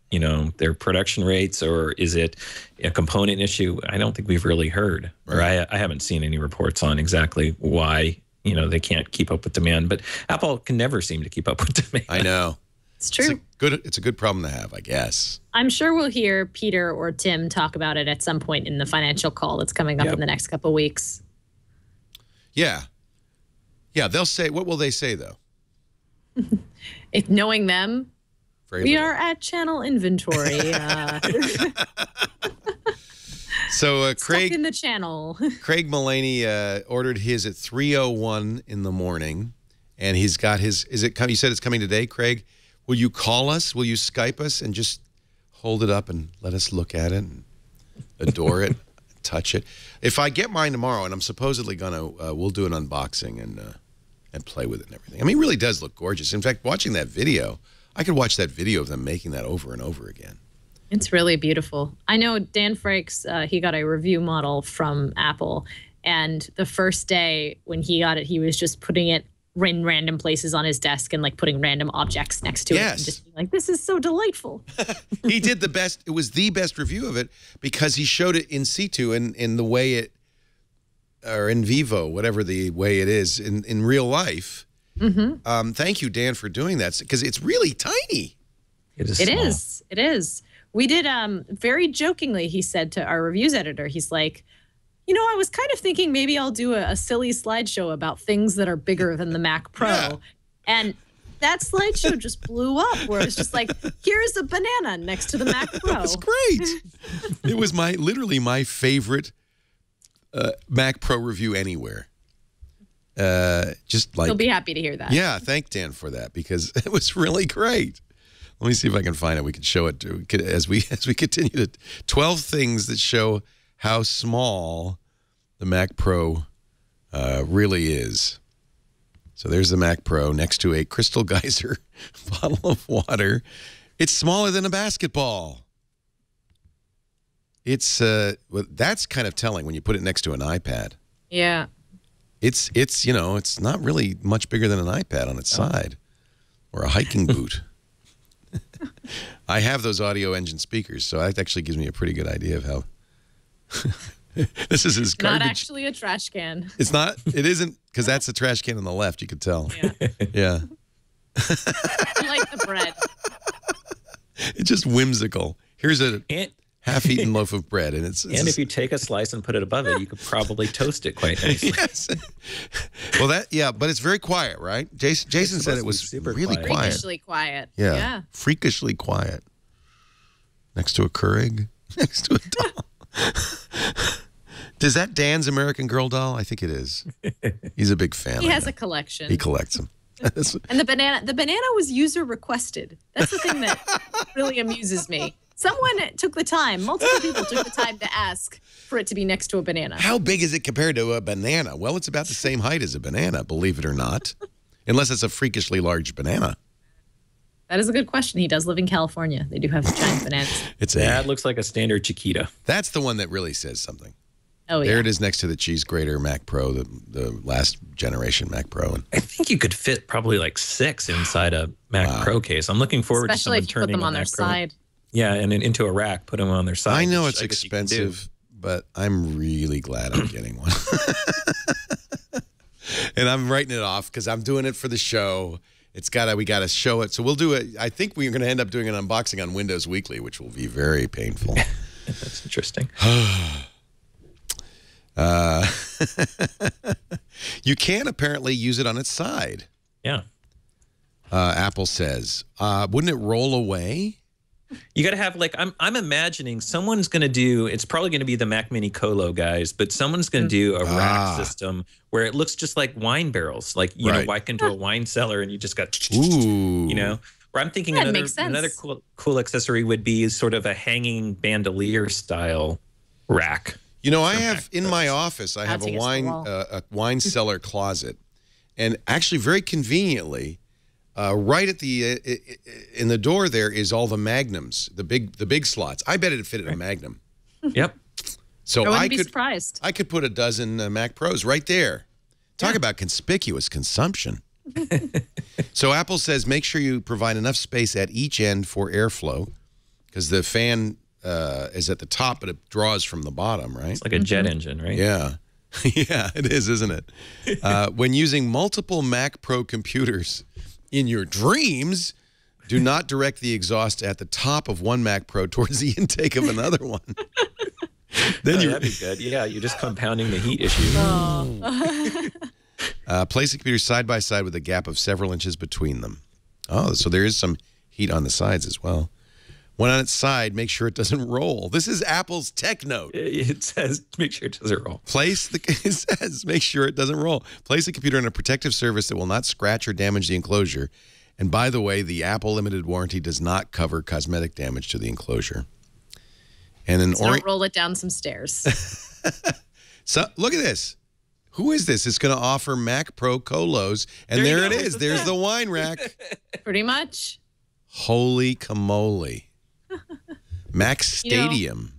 their production rates, or is it a component issue? I don't think we've really heard, or I haven't seen any reports on exactly why, they can't keep up with demand. But Apple can never seem to keep up with demand. I know. It's true. It's a good problem to have, I guess. I'm sure we'll hear Peter or Tim talk about it at some point in the financial call that's coming up in the next couple of weeks. Yeah. Yeah, they'll say, what will they say, though? If knowing them, we are at channel inventory. So Craig stuck in the channel. Craig Mullaney ordered his at 3:01 in the morning, and he's got his. You said it's coming today, Craig. Will you call us? Will you Skype us and just hold it up and let us look at it and adore it, touch it? If I get mine tomorrow, and I'm supposedly gonna, we'll do an unboxing and play with it and everything. I mean, it really does look gorgeous. In fact, watching that video, I could watch that video of them making that over and over again. It's really beautiful. I know Dan Frakes, he got a review model from Apple, and the first day when he got it, he was just putting it in random places on his desk and like putting random objects next to it and just being like, this is so delightful. He did the best. It was the best review of it because he showed it in situ in the way it, or in vivo, whatever the way it is in real life. Mm-hmm. Thank you, Dan, for doing that, because it's really tiny. It is small. It is. We did, very jokingly, he said to our reviews editor, he's like, I was kind of thinking maybe I'll do a silly slideshow about things that are bigger than the Mac Pro. Yeah. And that slideshow just blew up, where it's just like, here's a banana next to the Mac Pro. It's great. It was literally my favorite Mac Pro review anywhere. Just like, he'll be happy to hear that. Yeah, thank Dan for that, because it was really great. Let me see if I can find it. We can show it as we continue to 12 things that show how small the Mac Pro really is. So there's the Mac Pro next to a Crystal Geyser bottle of water. It's smaller than a basketball. It's that's kind of telling when you put it next to an iPad. Yeah. It's it's not really much bigger than an iPad on its side, or a hiking boot. I have those audio engine speakers, so that actually gives me a pretty good idea of how. This is his garbage. Not actually a trash can. It's not. It isn't, because that's the trash can on the left. You could tell. Yeah. Yeah. I like the bread. It's just whimsical. Here's a half-eaten loaf of bread, and it's and if you take a slice and put it above it, you could probably toast it quite nicely. Yes. Well, but it's very quiet, right? Jason said it was super really quiet. Freakishly quiet. Yeah. Freakishly quiet. Next to a Keurig. Next to a doll. Is that Dan's American Girl doll? I think it is. He's a big fan. He has a collection. He collects them. And the banana was user requested. That's the thing that really amuses me. Someone took the time. Multiple people took the time to ask for it to be next to a banana. How big is it compared to a banana? Well, it's about the same height as a banana, believe it or not. Unless it's a freakishly large banana. That is a good question. He does live in California. They do have giant bananas. That looks like a standard Chiquita. That's the one that really says something. Oh, yeah. There it is next to the cheese grater Mac Pro, the last generation Mac Pro. And I think you could fit probably like 6 inside a Mac Pro case. I'm looking forward to someone turning them on a their Mac Pro. side. Yeah, and then into a rack, put them on their side. I know it's expensive, but I'm really glad I'm getting one. And I'm writing it off because I'm doing it for the show. We got to show it. So we'll do it. I think we're going to end up doing an unboxing on Windows Weekly, which will be very painful. That's interesting. You can apparently use it on its side. Yeah. Apple says, wouldn't it roll away? You got to have I'm imagining someone's going to do, it's probably going to be the Mac Mini Colo guys, but someone's going to do a rack system where it looks just like wine barrels, like, you know, walk into a wine cellar and you just got, you know, where I'm thinking another cool accessory would be sort of a hanging bandolier style rack. You know, I have in my office, I have a wine cellar closet, and actually very conveniently, right at the in the door there is all the magnums, the big slots. I bet it'd fit in a Magnum. Yep. So I wouldn't be surprised. I could put a dozen Mac Pros right there. Talk about conspicuous consumption. So Apple says make sure you provide enough space at each end for airflow, because the fan is at the top, but it draws from the bottom, right? It's like a jet engine, right? Yeah. Yeah, it is, isn't it? When using multiple Mac Pro computers in your dreams, do not direct the exhaust at the top of one Mac Pro towards the intake of another one. Then that'd be good. Yeah, you're just compounding the heat issue. Place the computer side by side with a gap of several inches between them. Oh, so there is some heat on the sides as well. When on its side, make sure it doesn't roll. This is Apple's tech note. It says make sure it doesn't roll. It says make sure it doesn't roll. Place the computer on a protective surface that will not scratch or damage the enclosure. And by the way, the Apple limited warranty does not cover cosmetic damage to the enclosure. And then don't roll it down some stairs. So look at this. Who is this? It's going to offer Mac Pro Colos, and there it is. There's the wine rack. Pretty much. Holy camole. Mac Stadium.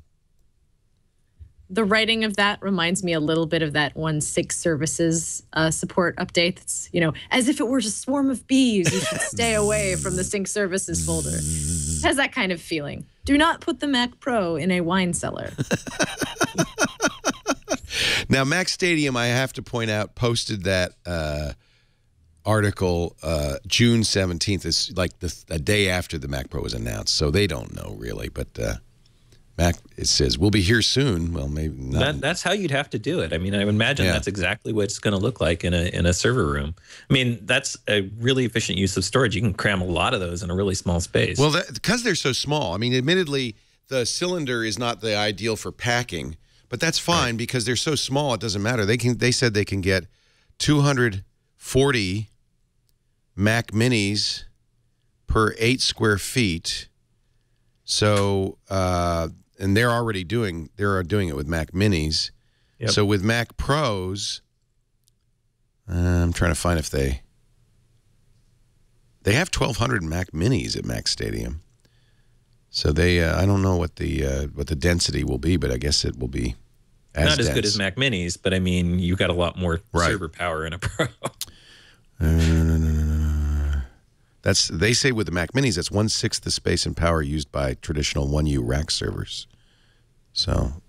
The writing of that reminds me a little bit of that one Sig Services support update. That's, you know, as if it were a swarm of bees, you should stay away from the Sync Services folder. It has that kind of feeling. Do not put the Mac Pro in a wine cellar. Now, Mac Stadium, I have to point out, posted that article June 17th. Is like a day after the Mac Pro was announced, so they don't know really. But Mac, it says, we'll be here soon. Well, maybe not. That's how you'd have to do it. I mean, I would imagine that's exactly what it's going to look like in a server room. I mean, that's a really efficient use of storage. You can cram a lot of those in a really small space. Well, because they're so small. I mean, admittedly, the cylinder is not the ideal for packing, but that's fine because they're so small. It doesn't matter. They said they can get 240 Mac Minis per 8 square feet. So, and they're already doing it with Mac Minis. Yep. So with Mac Pros, I'm trying to find if they have 1,200 Mac Minis at Mac Stadium. So they, I don't know what the density will be, but I guess it will be not as good as Mac Minis. But I mean, you've got a lot more server power in a Pro. They say with the Mac Minis, that's 1/6 the space and power used by traditional 1U rack servers. So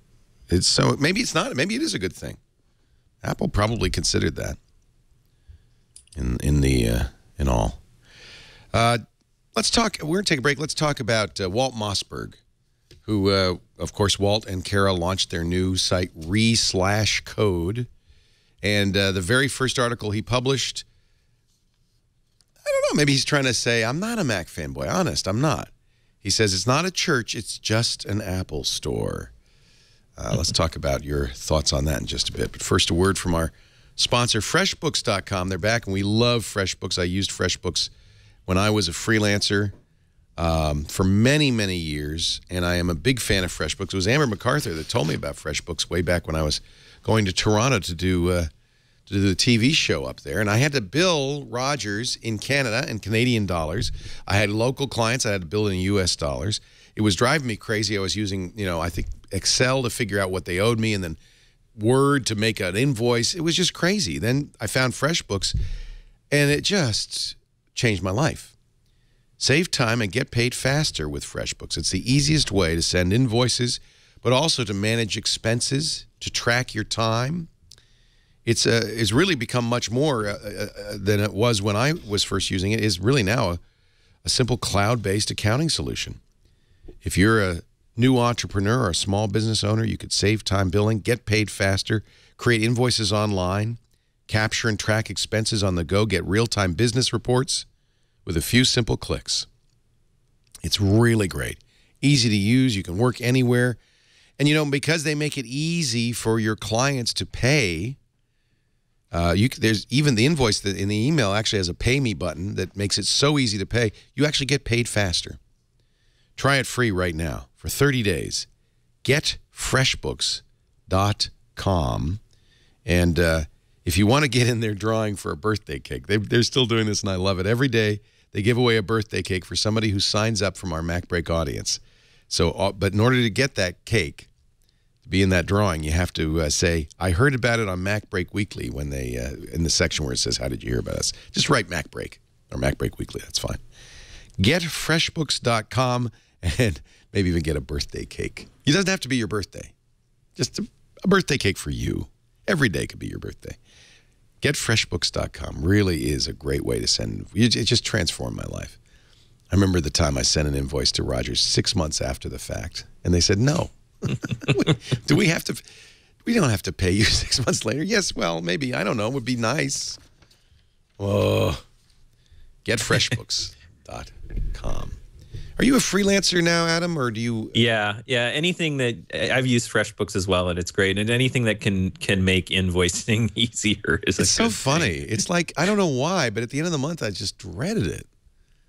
maybe it's not. Maybe it is a good thing. Apple probably considered that. In all. Let's talk. We're gonna take a break. Let's talk about Walt Mossberg, who, of course, Walt and Kara launched their new site re/code, and the very first article he published. I don't know, maybe he's trying to say, I'm not a Mac fanboy. Honest, I'm not. He says, it's not a church, it's just an Apple store. Let's talk about your thoughts on that in just a bit. But first, a word from our sponsor, FreshBooks.com. They're back, and we love FreshBooks. I used FreshBooks when I was a freelancer. for many, many years, and I am a big fan of FreshBooks. It was Amber MacArthur that told me about FreshBooks way back when I was going to Toronto to do the TV show up there, and I had to bill Rogers in Canada and Canadian dollars. I had local clients I had to bill in US dollars. It was driving me crazy. I was using, I think Excel to figure out what they owed me, and then Word to make an invoice. It was just crazy. Then I found FreshBooks, and it just changed my life. Save time and get paid faster with FreshBooks. It's the easiest way to send invoices, but also to manage expenses, to track your time. It's really become much more than it was when I was first using it. It's really now a simple cloud-based accounting solution. If you're a new entrepreneur or a small business owner, you could save time billing, get paid faster, create invoices online, capture and track expenses on the go, get real-time business reports with a few simple clicks. It's really great. Easy to use. You can work anywhere. And, because they make it easy for your clients to pay, there's even the invoice that in the email actually has a pay me button that makes it so easy to pay. You actually get paid faster. Try it free right now for 30 days. GetFreshBooks.com. And if you want to get in their drawing for a birthday cake, they're still doing this, and I love it. Every day they give away a birthday cake for somebody who signs up from our MacBreak audience. So, but in order to get that cake, to be in that drawing, you have to say, I heard about it on MacBreak Weekly when they, in the section where it says, how did you hear about us? Just write MacBreak or MacBreak Weekly. That's fine. GetFreshBooks.com and maybe even get a birthday cake. It doesn't have to be your birthday. Just a birthday cake for you. Every day could be your birthday. GetFreshBooks.com really is a great way to send. It just transformed my life. I remember the time I sent an invoice to Rogers 6 months after the fact, and they said, no. Do we have to? We don't have to pay you 6 months later. Yes, well, maybe. I don't know. It would be nice. Oh, GetFreshBooks.com. Are you a freelancer now, Adam, or do you? Yeah. Anything that I've used FreshBooks as well, and it's great. And anything that can make invoicing easier is. It's so funny. It's like I don't know why, but at the end of the month, I just dreaded it.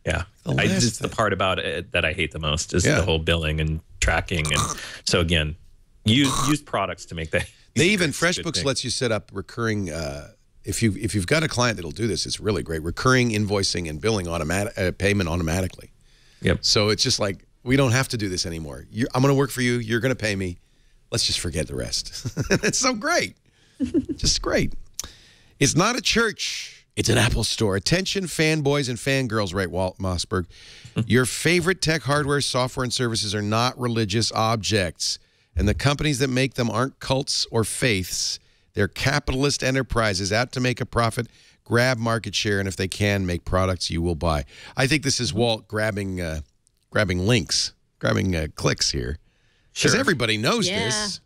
Yeah, it's the part about it that I hate the most is the whole billing and tracking, and so again, use products to make that. They even FreshBooks lets you set up recurring. If you've got a client that'll do this, it's really great. Recurring invoicing and billing payment automatically. Yep. So it's just like, we don't have to do this anymore. I'm going to work for you. You're going to pay me. Let's just forget the rest. It's so great. Just great. It's not a church. It's an Apple store. Attention fanboys and fangirls, right, Walt Mossberg? Your favorite tech hardware, software, and services are not religious objects. And the companies that make them aren't cults or faiths. They're capitalist enterprises out to make a profit, grab market share, and if they can, make products you will buy. I think this is Walt grabbing links, grabbing clicks here. Because everybody knows this.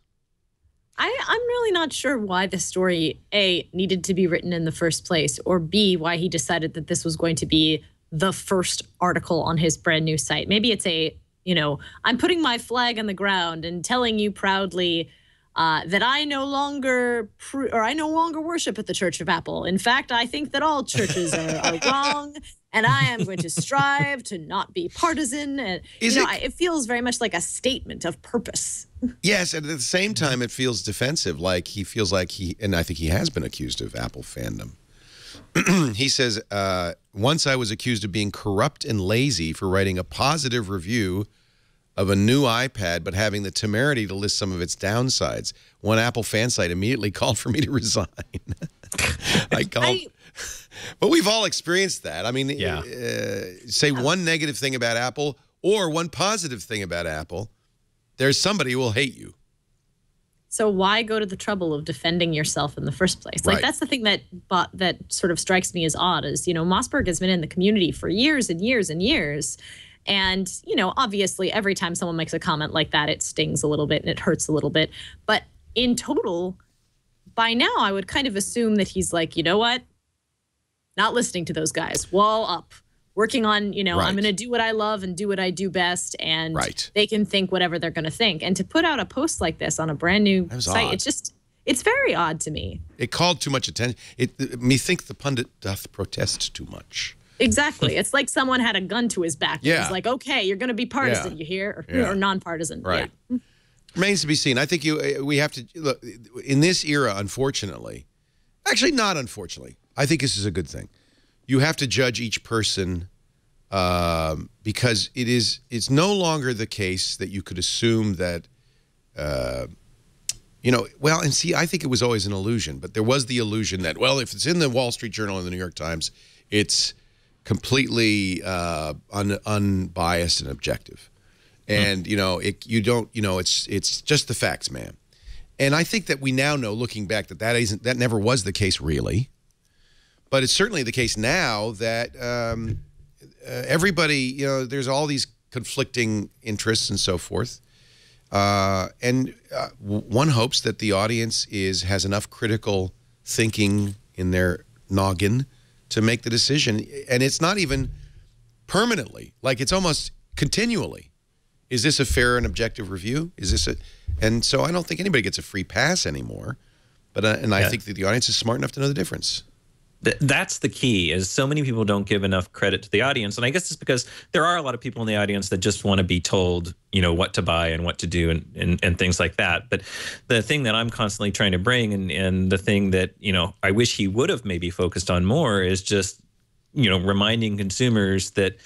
I'm really not sure why the story, A, needed to be written in the first place, or B, why he decided that this was going to be the first article on his brand new site. Maybe it's I'm putting my flag on the ground and telling you proudly that I no longer worship at the Church of Apple. In fact, I think that all churches are wrong, and I am going to strive to not be partisan. And it feels very much like a statement of purpose. Yes, and at the same time, it feels defensive. Like he feels like and I think he has been accused of Apple fandom. He says, once I was accused of being corrupt and lazy for writing a positive review of a new iPad, but having the temerity to list some of its downsides. One Apple fan site immediately called for me to resign. But we've all experienced that. I mean, say one negative thing about Apple or one positive thing about Apple, there's somebody who will hate you. So why go to the trouble of defending yourself in the first place? Like, that's the thing that sort of strikes me as odd is, Mossberg has been in the community for years and years and years. And, obviously every time someone makes a comment like that, it stings a little bit and it hurts a little bit. But in total, by now, I would kind of assume that he's like, you know what? Not listening to those guys. Wall up. Working on, I'm going to do what I love and do what I do best. And they can think whatever they're going to think. And to put out a post like this on a brand new site, it's very odd to me. It called too much attention. Methinks the pundit doth protest too much. Exactly. It's like someone had a gun to his back. Yeah. It's like, okay, you're going to be partisan, you hear? Or nonpartisan. Right. Yeah. Remains to be seen. I think we have to look in this era. Unfortunately, actually not unfortunately, I think this is a good thing. You have to judge each person because it's no longer the case that you could assume that you know, well, and see, I think it was always an illusion, but there was the illusion that, well, if it's in the Wall Street Journal and the New York Times, it's completely unbiased and objective. And, you know, it's just the facts, man. And I think that we now know, looking back, that never was the case really. But it's certainly the case now that everybody, you know, there's all these conflicting interests and so forth. One hopes that the audience has enough critical thinking in their noggin to make the decision. And it's not even permanently, like it's almost continually. Is this a fair and objective review? Is this and so I don't think anybody gets a free pass anymore. But I think that the audience is smart enough to know the difference. That's the key, is so many people don't give enough credit to the audience. And I guess it's because there are a lot of people in the audience that just want to be told, you know, what to buy and what to do and things like that. But the thing that I'm constantly trying to bring and the thing that, you know, I wish he would have maybe focused on more is just, you know, reminding consumers that,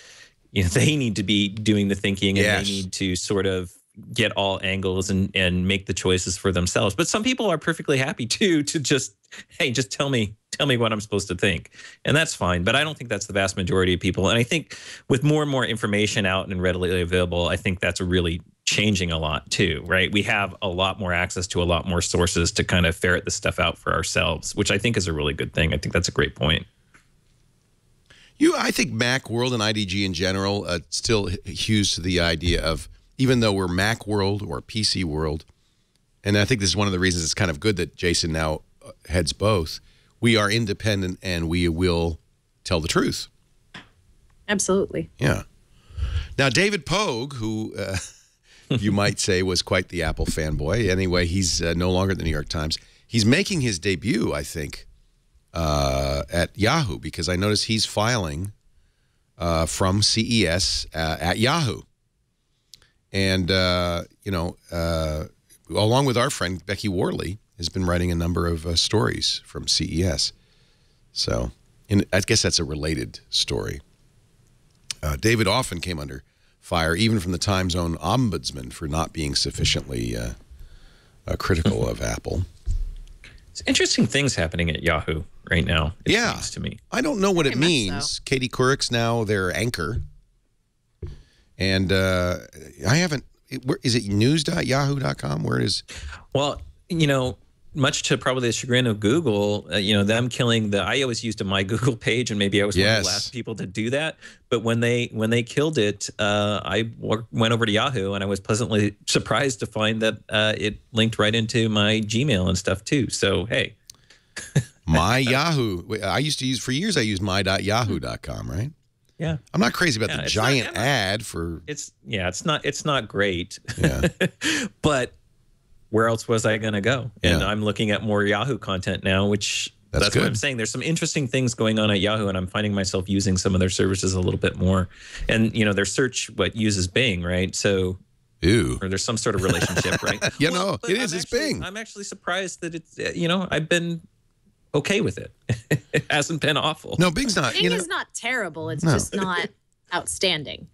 you know, they need to be doing the thinking and they need to sort of get all angles and make the choices for themselves. But some people are perfectly happy to just, hey, just tell me what I'm supposed to think. And that's fine. But I don't think that's the vast majority of people. And I think with more and more information out and readily available, I think that's really changing a lot too, right? We have a lot more access to a lot more sources to kind of ferret this stuff out for ourselves, which I think is a really good thing. I think that's a great point. I think Mac World and IDG in general still hews to the idea of, even though we're Mac World or PC World, and I think this is one of the reasons it's kind of good that Jason now heads both, we are independent and we will tell the truth. Absolutely. Yeah. Now, David Pogue, who you might say was quite the Apple fanboy. Anyway, he's no longer at the New York Times. He's making his debut, I think, at Yahoo, because I noticed he's filing from CES at Yahoo. And, you know, along with our friend Becky Worley, has been writing a number of stories from CES. So I guess that's a related story. David often came under fire, even from the Times' own ombudsman, for not being sufficiently critical of Apple. It's interesting things happening at Yahoo right now, it seems to me. I don't know what it means. So. Katie Couric's now their anchor. And I haven't, is it news.yahoo.com? Where it is? Well, you know, much to probably the chagrin of Google, you know, them killing I always used a My Google page, and maybe I was one of the last people to do that. But when they killed it, I went over to Yahoo, and I was pleasantly surprised to find that it linked right into my Gmail and stuff too. So, hey. My Yahoo. I used to use, for years, I used my.yahoo.com, right? Yeah, I'm not crazy about the giant ad for. It's not great. Yeah, but where else was I going to go? And I'm looking at more Yahoo content now, which that's what I'm saying. There's some interesting things going on at Yahoo, and I'm finding myself using some of their services a little bit more. And you know, their search uses Bing, right? So. Ew. Or there's some sort of relationship, right? You know, it's Bing. I'm actually surprised that it's, you know, I've been okay with it. It hasn't been awful. No, Bing's not. Bing is not terrible. It's just not outstanding.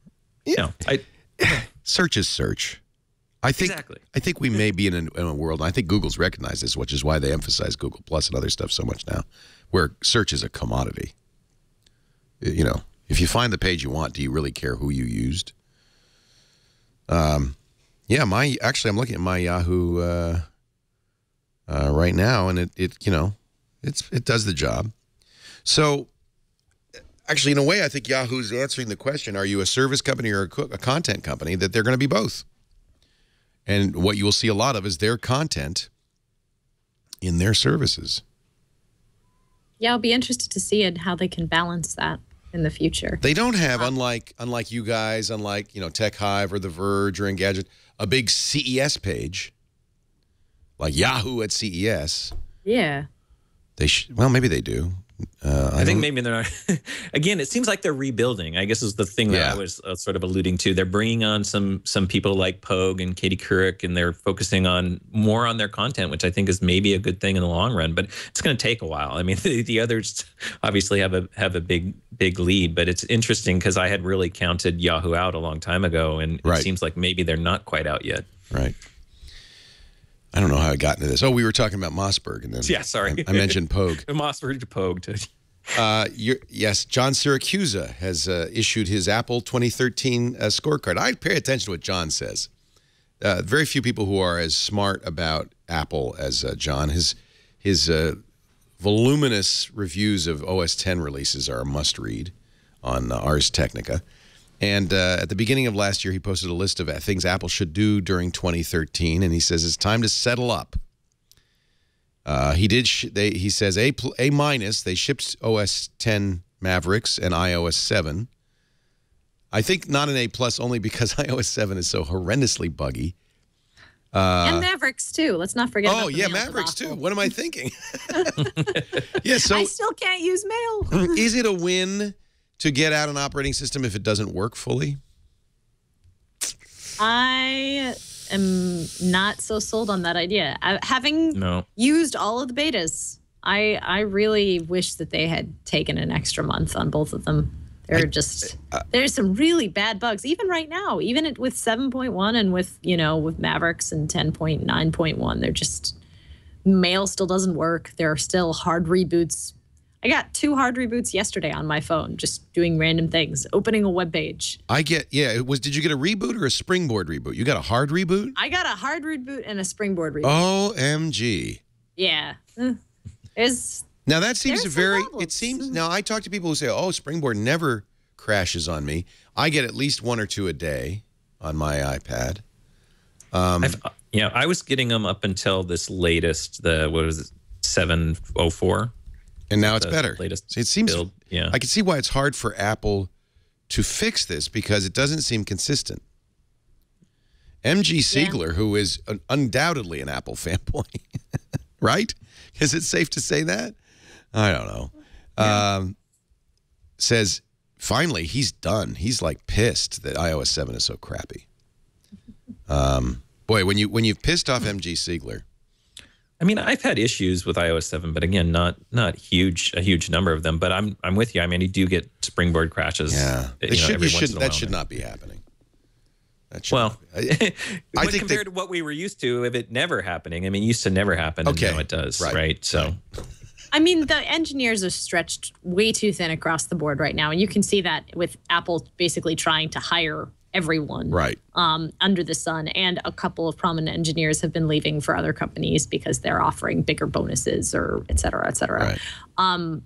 Yeah. No, search is search. I think we may be in a world, and I think Google's recognized this, which is why they emphasize Google Plus and other stuff so much now, where search is a commodity. You know, if you find the page you want, do you really care who you used? Yeah, I'm looking at my Yahoo right now, and it you know, it does the job. So actually, in a way, I think Yahoo's answering the question, are you a service company or a content company, that they're going to be both. And what you will see a lot of is their content in their services. Yeah, I'll be interested to see how they can balance that in the future. They don't have, unlike you guys, unlike, you know, Tech Hive or The Verge or Engadget, a big CES page like Yahoo at CES. Yeah. Well, maybe they do. I think maybe they're not. Again, it seems like they're rebuilding. I guess is the thing that I was sort of alluding to. They're bringing on some people like Pogue and Katie Couric, and they're focusing more on their content, which I think is maybe a good thing in the long run. But it's going to take a while. I mean, the others obviously have a big lead, but it's interesting because I had really counted Yahoo out a long time ago, and it seems like maybe they're not quite out yet. Right. I don't know how I got into this. Oh, we were talking about Mossberg, and then sorry, I mentioned Pogue. Mossberg to Pogue. Yes, John Siracusa has issued his Apple 2013 scorecard. I pay attention to what John says. Very few people who are as smart about Apple as John. His voluminous reviews of OS X releases are a must-read on Ars Technica. And at the beginning of last year, he posted a list of things Apple should do during 2013, and he says it's time to settle up. He says A minus. They shipped OS X Mavericks and iOS 7. I think not an A plus only because iOS 7 is so horrendously buggy. And Mavericks too. Let's not forget. Oh yeah, Mavericks too. What am I thinking? Yeah, so I still can't use Mail. Is it a win to get out an operating system if it doesn't work fully? I am not so sold on that idea. Having used all of the betas, I really wish that they had taken an extra month on both of them. There's some really bad bugs, even right now, even with 7.1 and with Mavericks and 10.9.1. They're just, Mail still doesn't work. There are still hard reboots. I got 2 hard reboots yesterday on my phone, just doing random things, opening a web page. Did you get a reboot or a springboard reboot? You got a hard reboot? I got a hard reboot and a springboard reboot. OMG. Yeah. Now that seems now I talk to people who say, oh, springboard never crashes on me. I get at least 1 or 2 a day on my iPad. I was getting them up until this latest, what was it, 704. And now it's better. Latest it seems build. Yeah. I can see why it's hard for Apple to fix this because it doesn't seem consistent. MG Siegler, who is undoubtedly an Apple fanboy, right? Is it safe to say that? I don't know. Says finally he's done. He's like pissed that iOS 7 is so crappy. Boy, when you've pissed off MG Siegler. I mean, I've had issues with iOS 7, but again, not a huge number of them. But I'm with you. I mean, you do get springboard crashes. Yeah, that should not be happening. I think compared to what we were used to of it never happening. I mean, it used to never happen, and now it does, right? So, I mean, the engineers are stretched way too thin across the board right now, and you can see that with Apple basically trying to hire everyone under the sun, and a couple of prominent engineers have been leaving for other companies because they're offering bigger bonuses or et cetera, et cetera. Right.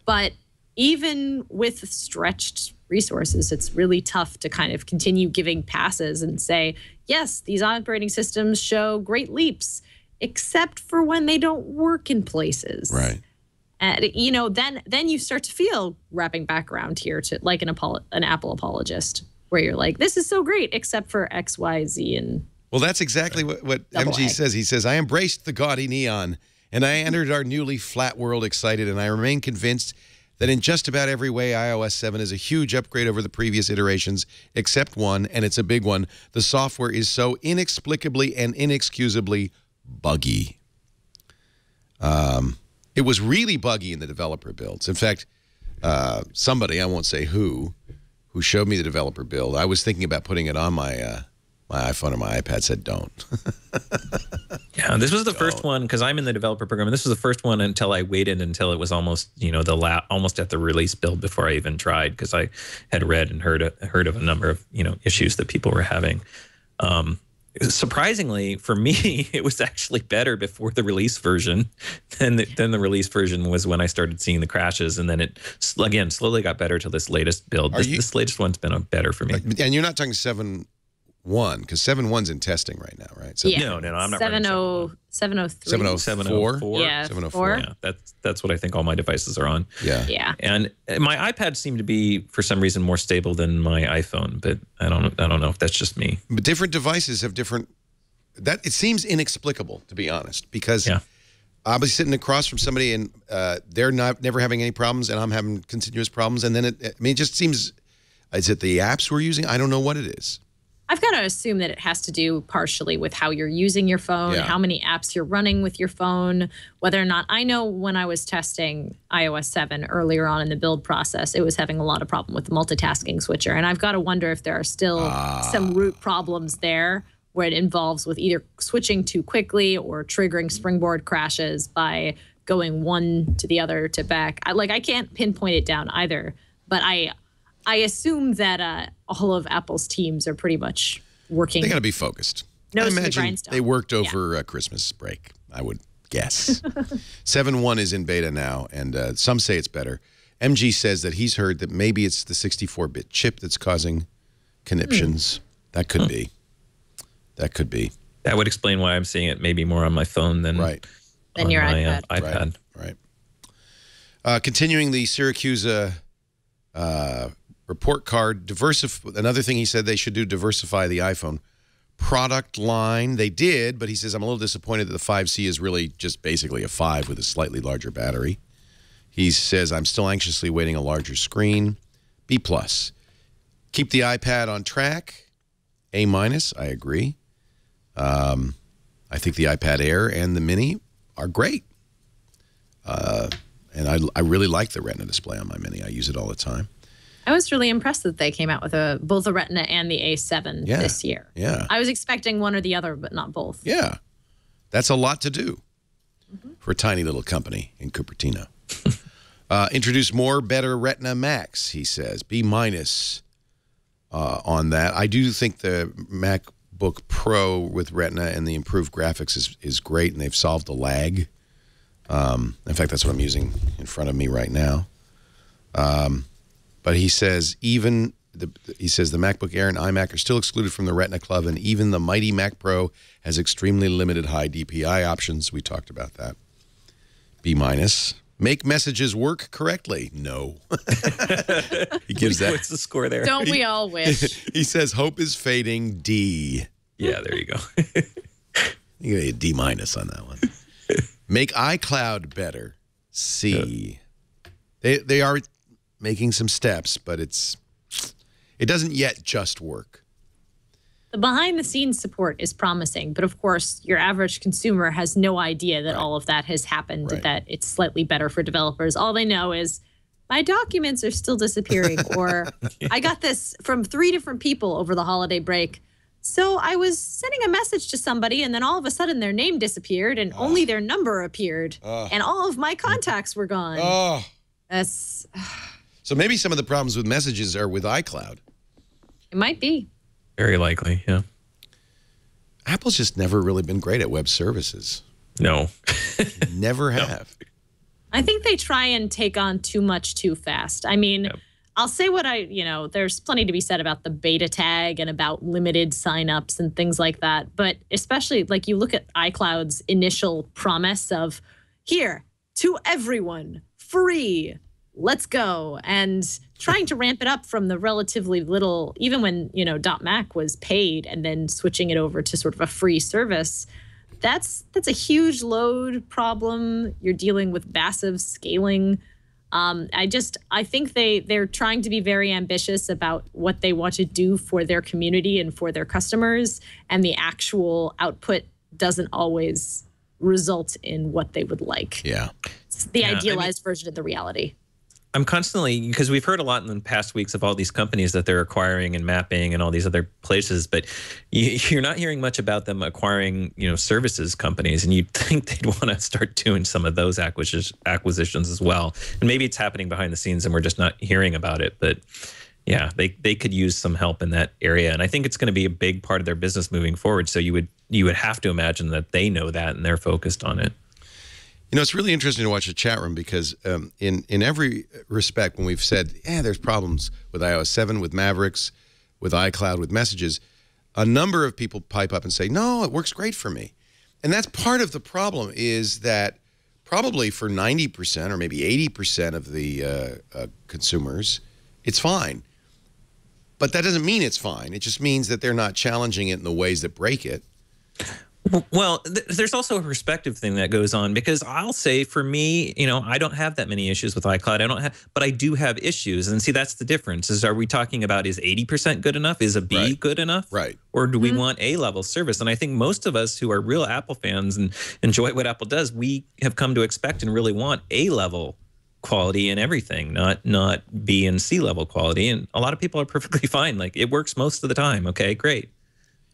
But even with stretched resources, it's really tough to kind of continue giving passes and say, yes, these operating systems show great leaps, except for when they don't work in places. Right. And, then you start to feel wrapping back around here to like an Apple apologist, where you're like, this is so great, except for X, Y, Z, and... Well, that's exactly what MG says. He says, I embraced the gaudy neon, and I entered our newly flat world excited, and I remain convinced that in just about every way, iOS 7 is a huge upgrade over the previous iterations, except one, and it's a big one. The software is so inexplicably and inexcusably buggy. It was really buggy in the developer builds. In fact, somebody, I won't say who showed me the developer build. I was thinking about putting it on my iPhone or my iPad, said don't. Yeah, this was the first one, because I'm in the developer program, and this was the first one until I waited until it was almost, almost at the release build before I even tried, because I had read and heard of a number of, issues that people were having. Surprisingly, for me, it was actually better before the release version than the release version was when I started seeing the crashes. And then it, again, slowly got better to this latest build. This latest one's been better for me. And you're not talking 7.1, because 7.1's in testing right now, right? No, I'm not 7.03. 7.04? Yeah, 7.04. Yeah, that's what I think all my devices are on. Yeah. And my iPad seemed to be, for some reason, more stable than my iPhone, but I don't know if that's just me. But different devices have different... It seems inexplicable, to be honest, because I'll be sitting across from somebody and they're never having any problems and I'm having continuous problems. And then it just seems, is it the apps we're using? I don't know what it is. I've got to assume that it has to do partially with how you're using your phone, how many apps you're running with your phone, whether or not. I know when I was testing iOS 7 earlier on in the build process, it was having a lot of problem with the multitasking switcher. And I've got to wonder if there are still some root problems there where it involves with either switching too quickly or triggering springboard crashes by going one to the other to back. I can't pinpoint it down either, but I assume that all of Apple's teams are pretty much working. They got to be focused. I imagine they worked over Christmas break, I would guess. 7.1 is in beta now, and some say it's better. MG says that he's heard that maybe it's the 64-bit chip that's causing conniptions. That could be. That could be. That would explain why I'm seeing it maybe more on my phone than your iPad. Right. Continuing the Syracuse report card, another thing he said they should do, diversify the iPhone product line. They did, but he says, I'm a little disappointed that the 5C is really just basically a 5 with a slightly larger battery. He says, I'm still anxiously waiting a larger screen. B+. Keep the iPad on track. A-, I agree. I think the iPad Air and the Mini are great. And I really like the Retina display on my Mini. I use it all the time. I was really impressed that they came out with both the Retina and the A7 this year. Yeah. I was expecting one or the other, but not both. Yeah. That's a lot to do for a tiny little company in Cupertino. Introduce more better Retina Max, he says. B- on that. I do think the MacBook Pro with Retina and the improved graphics is great, and they've solved the lag. In fact, that's what I'm using in front of me right now. But he says the MacBook Air and iMac are still excluded from the Retina Club, and even the mighty Mac Pro has extremely limited high DPI options. We talked about that. B-. Make messages work correctly. No. He gives that. What's the score there? Don't we all wish? He says hope is fading. D. Yeah, there you go. You get a D- on that one. Make iCloud better. C. They are making some steps, but it doesn't yet just work. The behind-the-scenes support is promising, but of course, your average consumer has no idea that all of that has happened, that it's slightly better for developers. All they know is, my documents are still disappearing, or I got this from 3 different people over the holiday break. So I was sending a message to somebody, and then all of a sudden their name disappeared, and only their number appeared, and all of my contacts were gone. That's... So maybe some of the problems with messages are with iCloud. It might be. Very likely, yeah. Apple's just never really been great at web services. No. Never have. I think they try and take on too much too fast. I mean, I'll say what there's plenty to be said about the beta tag and about limited signups and things like that. But especially, like, you look at iCloud's initial promise of, here, to everyone, free, let's go, and trying to ramp it up from the relatively little, even when, .Mac was paid and then switching it over to sort of a free service, that's a huge load problem. You're dealing with massive scaling. I think they're trying to be very ambitious about what they want to do for their community and for their customers, and the actual output doesn't always result in what they would like. Yeah. It's the idealized version of the reality. I'm constantly, because we've heard a lot in the past weeks of all these companies that they're acquiring and mapping and all these other places, but you're not hearing much about them acquiring, services companies, and you'd think they'd want to start doing some of those acquisitions as well. And maybe it's happening behind the scenes and we're just not hearing about it, but yeah, they could use some help in that area. And I think it's going to be a big part of their business moving forward. So you would have to imagine that they know that and they're focused on it. It's really interesting to watch the chat room because in every respect, when we've said, there's problems with iOS 7, with Mavericks, with iCloud, with messages, a number of people pipe up and say, no, it works great for me. And that's part of the problem, is that probably for 90% or maybe 80% of the consumers, it's fine. But that doesn't mean it's fine. It just means that they're not challenging it in the ways that break it. Well, there's also a perspective thing that goes on, because I'll say for me, I don't have that many issues with iCloud. But I do have issues. And see, that's the difference. Are we talking about, is 80% good enough? Is a B good enough? Right. Or do we want A-level service? And I think most of us who are real Apple fans and enjoy what Apple does, we have come to expect and really want A-level quality in everything, not B and C level quality. And a lot of people are perfectly fine. Like, it works most of the time. Okay, great.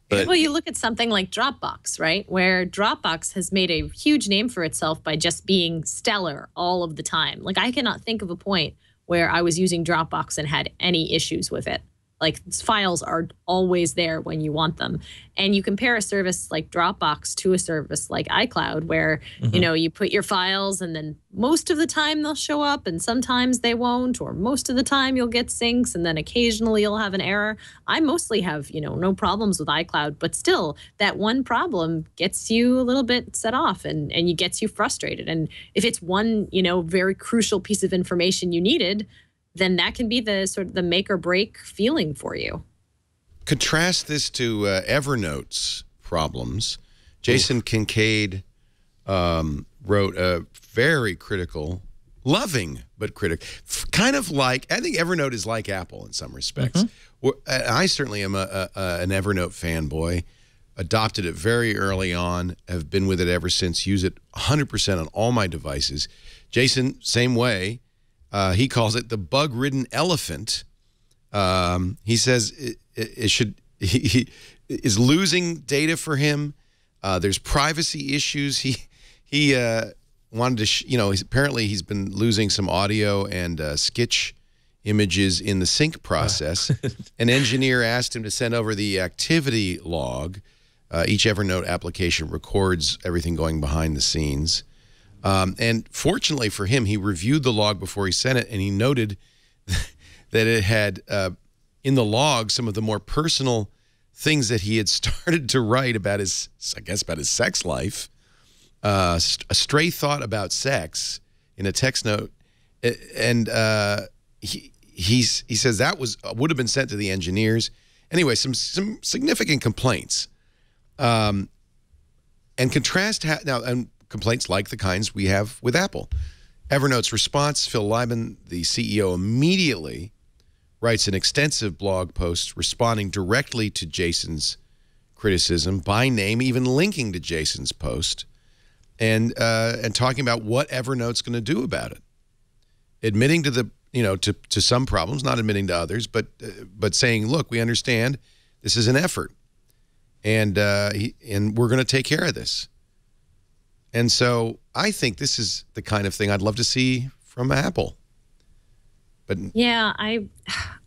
But, well, you look at something like Dropbox, right? Where Dropbox has made a huge name for itself by just being stellar all of the time. Like, I cannot think of a point where I was using Dropbox and had any issues with it. Like, files are always there when you want them. And you compare a service like Dropbox to a service like iCloud, where, you put your files and then most of the time they'll show up and sometimes they won't, or most of the time you'll get syncs and then occasionally you'll have an error. I mostly have, no problems with iCloud, but still that one problem gets you a little bit set off and you gets you frustrated. And if it's one, very crucial piece of information you needed, then that can be the sort of the make or break feeling for you. Contrast this to Evernote's problems. Jason Kincaid wrote a very critical, loving but critical, kind of like, I think Evernote is like Apple in some respects. I certainly am an Evernote fanboy. Adopted it very early on, have been with it ever since, use it 100% on all my devices. Jason, same way. He calls it the bug-ridden elephant. He says he is losing data for him. There's privacy issues. He wanted to, apparently he's been losing some audio and sketch images in the sync process. An engineer asked him to send over the activity log. Each Evernote application records everything going behind the scenes. And fortunately for him, he reviewed the log before he sent it, and he noted that it had in the log some of the more personal things that he had started to write about his, I guess, about his sex life. A stray thought about sex in a text note, and he says that would have been sent to the engineers. Anyway, some significant complaints, and contrast and complaints like the kinds we have with Apple. Evernote's response: Phil Lyman, the CEO, immediately writes an extensive blog post responding directly to Jason's criticism by name, even linking to Jason's post, and talking about what Evernote's going to do about it, admitting to the to some problems, not admitting to others, but saying, look, we understand this is an effort, and we're going to take care of this. And so I think this is the kind of thing I'd love to see from Apple. But yeah,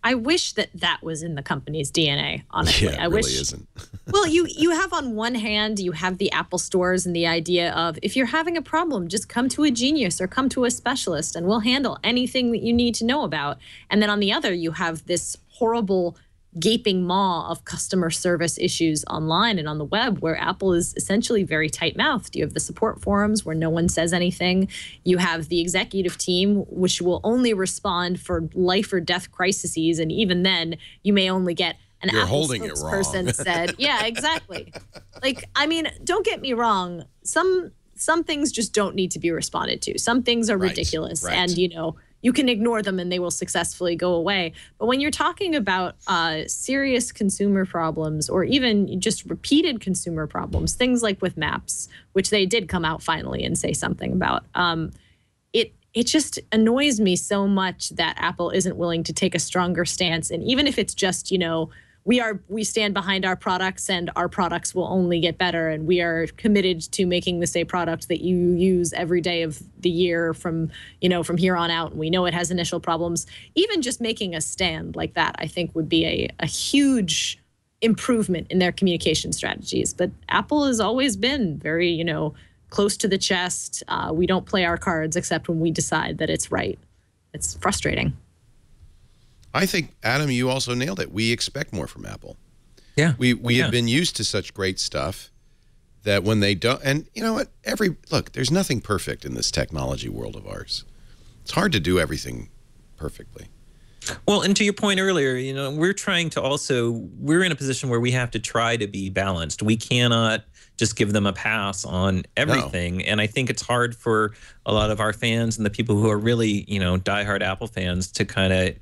I wish that was in the company's DNA, honestly. Yeah, it really isn't. Well, you have on one hand, you have the Apple stores and the idea of, if you're having a problem, just come to a genius or come to a specialist and we'll handle anything that you need to know about. And then on the other, you have this horrible gaping maw of customer service issues online and on the web, where Apple is essentially very tight-mouthed. You have the support forums where no one says anything. You have the executive team, which will only respond for life or death crises, and even then, you may only get an Apple spokesperson said. Yeah, exactly. Like, I mean, don't get me wrong. Some things just don't need to be responded to. Some things are ridiculous, and you can ignore them and they will successfully go away. But when you're talking about serious consumer problems, or even just repeated consumer problems, things like with Maps, which they did come out finally and say something about, it just annoys me so much that Apple isn't willing to take a stronger stance. And even if it's just, we stand behind our products and our products will only get better, and we are committed to making this a product that you use every day of the year from here on out. And we know it has initial problems. Even just making a stand like that, I think, would be a huge improvement in their communication strategies. But Apple has always been very, close to the chest. We don't play our cards except when we decide that it's right. It's frustrating. I think, Adam, you also nailed it. We expect more from Apple. Yeah. We have been used to such great stuff that when they don't, and you know what? Look, there's nothing perfect in this technology world of ours. It's hard to do everything perfectly. Well, and to your point earlier, we're in a position where we have to try to be balanced. We cannot just give them a pass on everything. No. And I think it's hard for a lot of our fans and the people who are really, diehard Apple fans to kind of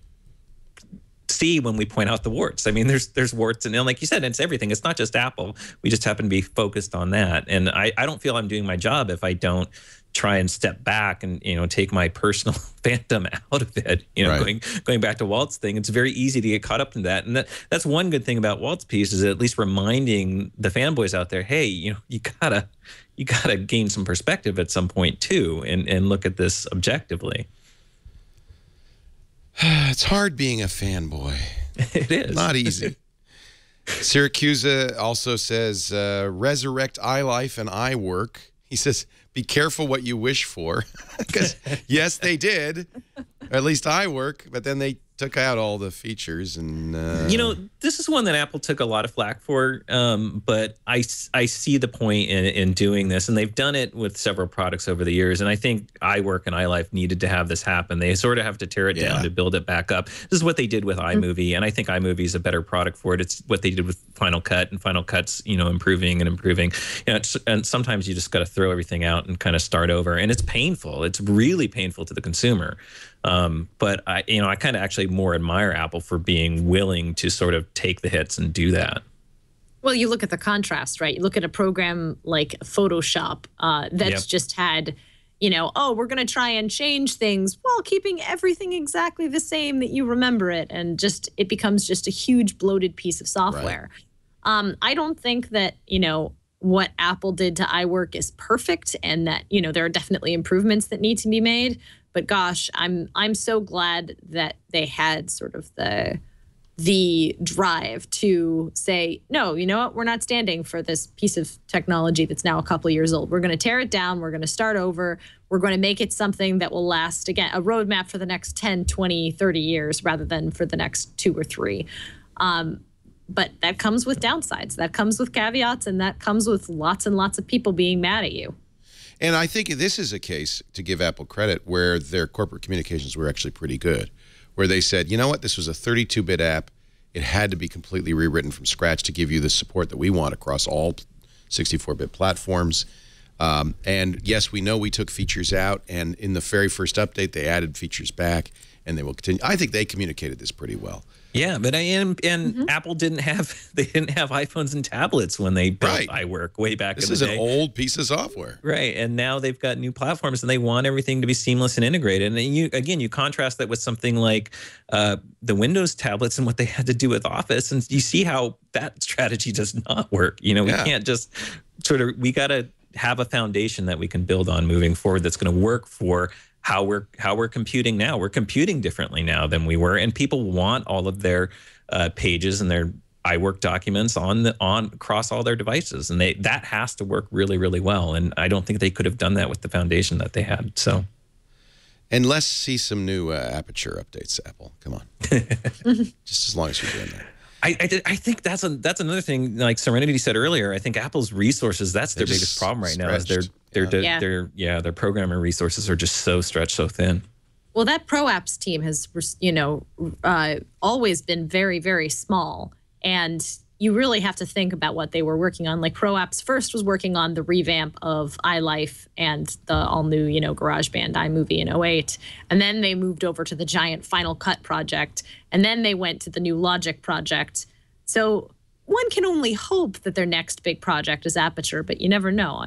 see when we point out the warts. I mean, there's warts, and like you said, it's everything. It's not just Apple. We just happen to be focused on that. And I don't feel I'm doing my job if I don't try and step back and take my personal fandom out of it. Going back to Walt's thing, it's very easy to get caught up in that. And that's one good thing about Walt's piece, is at least reminding the fanboys out there, hey, you gotta gain some perspective at some point too, and look at this objectively. It's hard being a fanboy. It is. Not easy. Syracuse also says, resurrect iLife and iWork. He says, be careful what you wish for. Because, yes, they did. At least iWork. But then they took out all the features. And this is one that Apple took a lot of flack for. But I see the point in doing this. And they've done it with several products over the years. And I think iWork and iLife needed to have this happen. They sort of have to tear it down to build it back up. This is what they did with iMovie. And I think iMovie is a better product for it. It's what they did with Final Cut. And Final Cut's, improving and improving. And sometimes you just got to throw everything out and kind of start over. And it's painful. It's really painful to the consumer. But I kind of actually more admire Apple for being willing to sort of take the hits and do that. Well, you look at the contrast, right? You look at a program like Photoshop that's just had, we're going to try and change things while keeping everything exactly the same that you remember it. And it becomes just a huge bloated piece of software. Right. I don't think that, what Apple did to iWork is perfect, and that, there are definitely improvements that need to be made. But gosh, I'm so glad that they had sort of the drive to say, no, you know what? We're not standing for this piece of technology that's now a couple of years old. We're going to tear it down. We're going to start over. We're going to make it something that will last, again, a roadmap for the next 10, 20, 30 years rather than for the next 2 or 3. But that comes with downsides. That comes with caveats, and that comes with lots and lots of people being mad at you. And I think this is a case, to give Apple credit, where their corporate communications were actually pretty good, where they said, you know what, this was a 32-bit app. It had to be completely rewritten from scratch to give you the support that we want across all 64-bit platforms. And yes, we know we took features out, and in the very first update, they added features back, and they will continue. I think they communicated this pretty well. Yeah, but Apple didn't have iPhones and tablets when they built iWork way back in the day. This is an old piece of software. Right, and now they've got new platforms, and they want everything to be seamless and integrated. And you contrast that with something like the Windows tablets and what they had to do with Office, and you see how that strategy does not work. We can't just we got to have a foundation that we can build on moving forward that's going to work for how we're computing now. We're computing differently now than we were, and people want all of their pages and their iWork documents on across all their devices, and that has to work really, really well. And I don't think they could have done that with the foundation that they had. So, and let's see some new Aperture updates, Apple. Come on, just as long as you're doing that. I think that's another thing. Like Serenity said earlier, I think Apple's resources, that's their biggest problem right now. Is their programmer resources are just so stretched so thin. Well, that Pro Apps team has always been very, very small, and you really have to think about what they were working on. Like Pro Apps first was working on the revamp of iLife and the all new GarageBand iMovie in 2008, and then they moved over to the giant Final Cut project, and then they went to the new Logic project. So one can only hope that their next big project is Aperture, but you never know.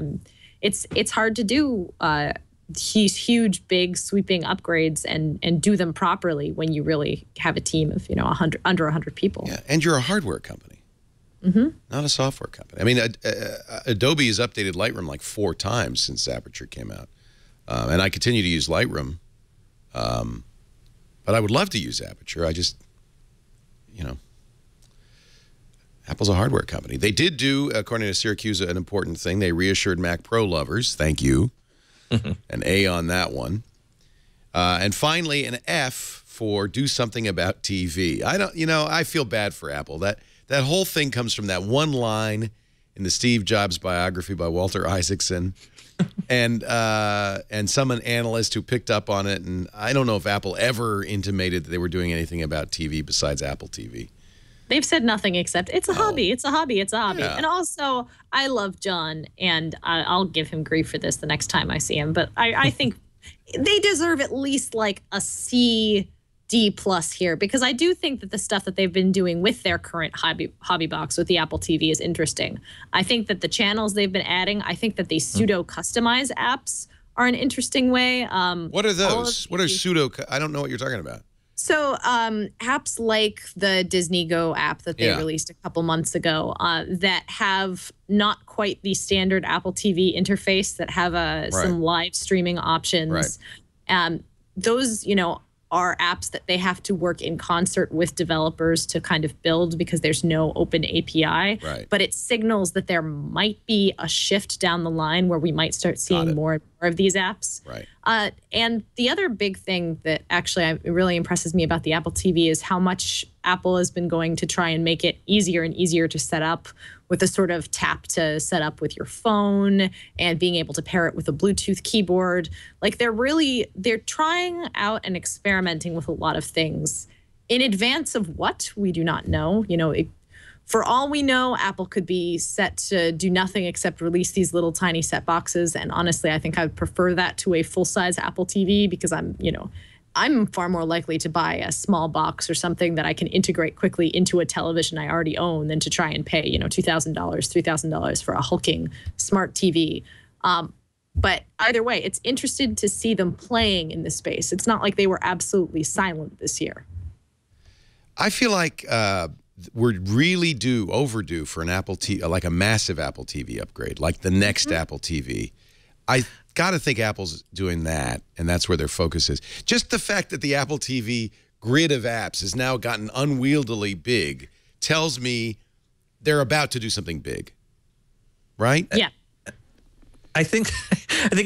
It's hard to do these huge, big, sweeping upgrades and do them properly when you really have a team of under 100 people. Yeah, and you're a hardware company. Not a software company. I mean, Adobe has updated Lightroom like 4 times since Aperture came out. And I continue to use Lightroom. But I would love to use Aperture. I just, Apple's a hardware company. They did do, according to Syracuse, an important thing. They reassured Mac Pro lovers. Thank you. An A on that one. And finally, an F for do something about TV. I feel bad for Apple. That whole thing comes from that one line in the Steve Jobs biography by Walter Isaacson. And some analyst who picked up on it, and I don't know if Apple ever intimated that they were doing anything about TV besides Apple TV. They've said nothing except it's a hobby, it's a hobby, it's a hobby. Yeah. And also, I love John, and I'll give him grief for this the next time I see him. But I think they deserve at least like a C, D+ here, because I do think that the stuff that they've been doing with their current hobby box with the Apple TV is interesting. I think that the channels they've been adding, I think that the pseudo-customized apps are an interesting way. What are those? What are pseudo? I don't know what you're talking about. So apps like the Disney Go app that they released a couple months ago that have not quite the standard Apple TV interface, that have some live streaming options. Those, are apps that they have to work in concert with developers to kind of build, because there's no open API. But it signals that there might be a shift down the line where we might start seeing more and more of these apps. And the other big thing that actually really impresses me about the Apple TV is how much Apple has been going to try and make it easier and easier to set up, with a sort of tap to set up with your phone and being able to pair it with a Bluetooth keyboard. Like they're trying out and experimenting with a lot of things in advance of what we do not know. For all we know, Apple could be set to do nothing except release these little tiny set boxes. And honestly, I think I would prefer that to a full-size Apple TV, because I'm far more likely to buy a small box or something that I can integrate quickly into a television I already own than to try and pay, $2,000, $3,000 for a hulking smart TV. But either way, it's interesting to see them playing in this space. It's not like they were absolutely silent this year. I feel like we're really overdue for an Apple TV, like a massive Apple TV upgrade, like the next Apple TV. I got to think Apple's doing that, and that's where their focus is. Just the fact that the Apple TV grid of apps has now gotten unwieldily big tells me they're about to do something big, right? Yeah. I think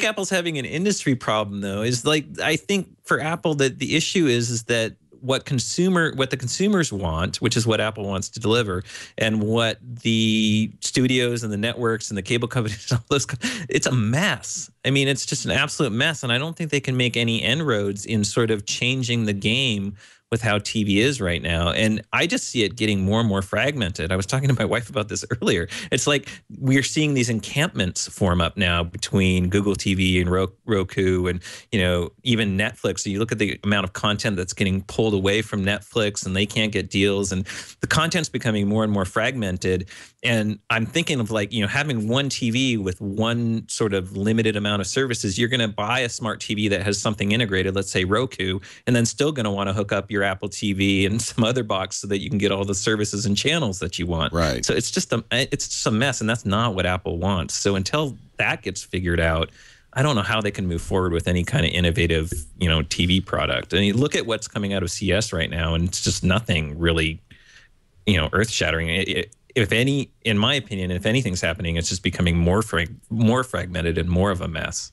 Apple's having an industry problem, though. I think for Apple that the issue is that what the consumers want, which is what Apple wants to deliver, and what the studios and the networks and the cable companies, all those, it's a mess. I mean, it's just an absolute mess. And I don't think they can make any inroads in sort of changing the game with how TV is right now. And I just see it getting more and more fragmented. I was talking to my wife about this earlier. It's like we're seeing these encampments form up now between Google TV and Roku and, even Netflix. So you look at the amount of content that's getting pulled away from Netflix, and they can't get deals, and the content's becoming more and more fragmented. And I'm thinking of having one TV with one sort of limited amount of services. You're going to buy a smart TV that has something integrated, let's say Roku, and then still going to want to hook up your Apple TV and some other box so that you can get all the services and channels that you want. Right. So it's just a mess, and that's not what Apple wants. So until that gets figured out, I don't know how they can move forward with any kind of innovative, TV product. I mean, look at what's coming out of CS right now, and it's just nothing really, earth-shattering. In my opinion, if anything's happening, it's just becoming more fragmented and more of a mess.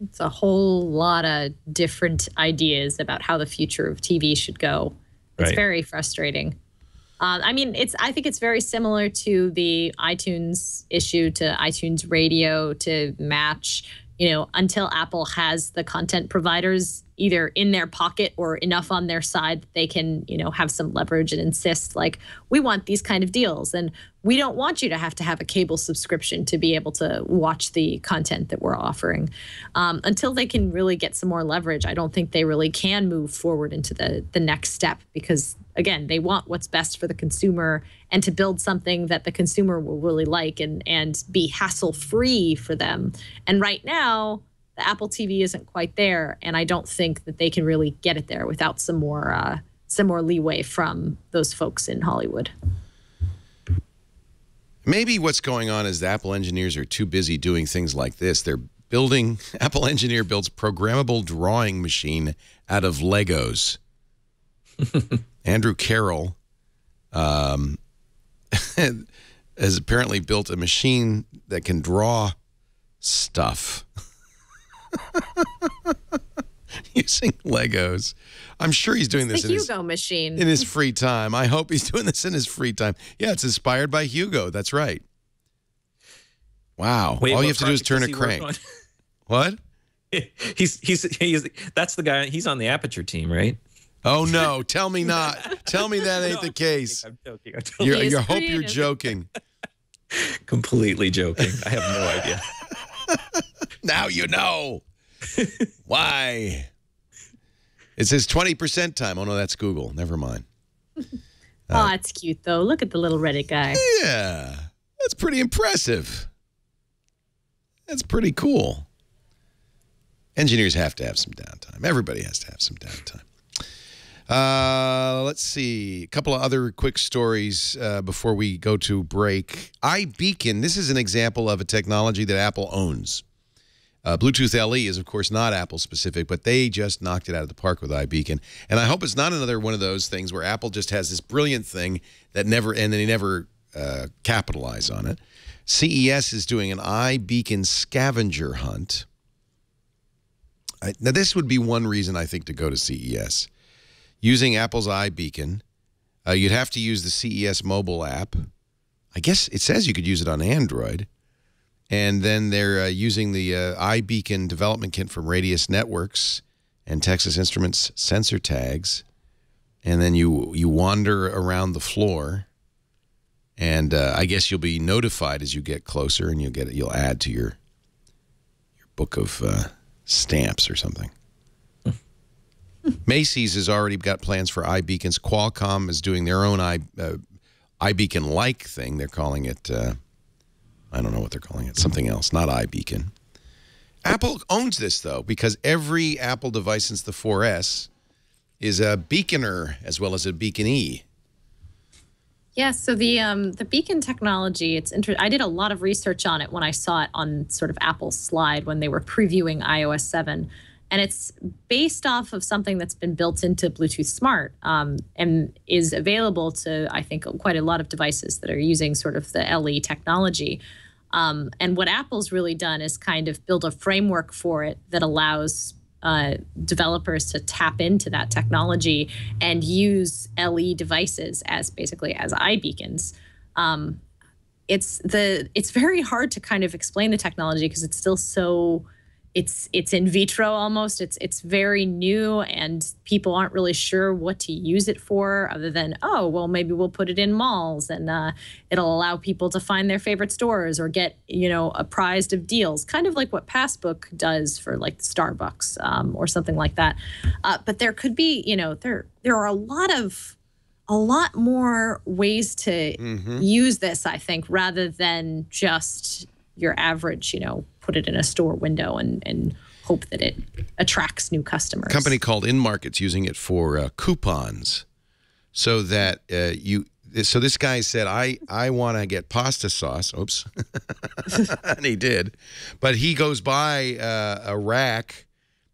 It's a whole lot of different ideas about how the future of TV should go. It's very frustrating. I think it's very similar to the iTunes issue, to iTunes Radio, to Match. Until Apple has the content providers either in their pocket or enough on their side that they can, have some leverage and insist, we want these kind of deals. And we don't want you to have a cable subscription to be able to watch the content that we're offering. Until they can really get some more leverage, I don't think they really can move forward into the next step, because, again, they want what's best for the consumer and to build something that the consumer will really like and be hassle-free for them. And right now, the Apple TV isn't quite there, and I don't think that they can really get it there without some more leeway from those folks in Hollywood. Maybe what's going on is the Apple engineers are too busy doing things like this. Apple engineer builds programmable drawing machine out of Legos. Andrew Carroll has apparently built a machine that can draw stuff using Legos. I'm sure he's doing this in his Hugo machine in his free time. I hope he's doing this in his free time. Yeah, it's inspired by Hugo. That's right. Wow. Wait, all you have to do is turn a crank. What? He's that's the guy. He's on the Aperture team, right? Oh no! Tell me not. Tell me that ain't the case. I'm joking. I'm joking. You hope you're joking. Completely joking. I have no idea. Now you know. Why? It says 20% time. Oh no, that's Google. Never mind. Oh, it's cute though. Look at the little Reddit guy. Yeah, that's pretty impressive. That's pretty cool. Engineers have to have some downtime. Everybody has to have some downtime. Let's see. A couple of other quick stories before we go to break. iBeacon, this is an example of a technology that Apple owns. Bluetooth LE is, of course, not Apple-specific, but they just knocked it out of the park with iBeacon. And I hope it's not another one of those things where Apple just has this brilliant thing that never, and they never capitalize on it. CES is doing an iBeacon scavenger hunt. Now, this would be one reason, I think, to go to CES. Using Apple's iBeacon, you'd have to use the CES mobile app. I guess it says you could use it on Android. And then they're using the iBeacon development kit from Radius Networks and Texas Instruments sensor tags. And then you wander around the floor. And I guess you'll be notified as you get closer, and you'll add to your book of stamps or something. Macy's has already got plans for iBeacons. Qualcomm is doing their own iBeacon-like thing. They're calling it, I don't know what they're calling it, something else, not iBeacon. Apple owns this, though, because every Apple device since the 4S is a beaconer as well as a beaconee. Yeah, so the beacon technology, it's interesting. I did a lot of research on it when I saw it on sort of Apple's slide when they were previewing iOS 7. And it's based off of something that's been built into Bluetooth Smart and is available to, I think, quite a lot of devices that are using sort of the LE technology. And what Apple's really done is kind of build a framework for it that allows developers to tap into that technology and use LE devices as basically as iBeacons. It's very hard to kind of explain the technology because it's still so it's in vitro almost. It's very new and people aren't really sure what to use it for other than, oh, well, maybe we'll put it in malls and it'll allow people to find their favorite stores or get, apprised of deals, kind of like what Passbook does for like Starbucks or something like that. But there could be, there are a lot more ways to use this, I think, rather than just your average, put it in a store window and hope that it attracts new customers. A company called InMarket's using it for coupons so that so this guy said, I want to get pasta sauce. Oops. And he did. But he goes by a rack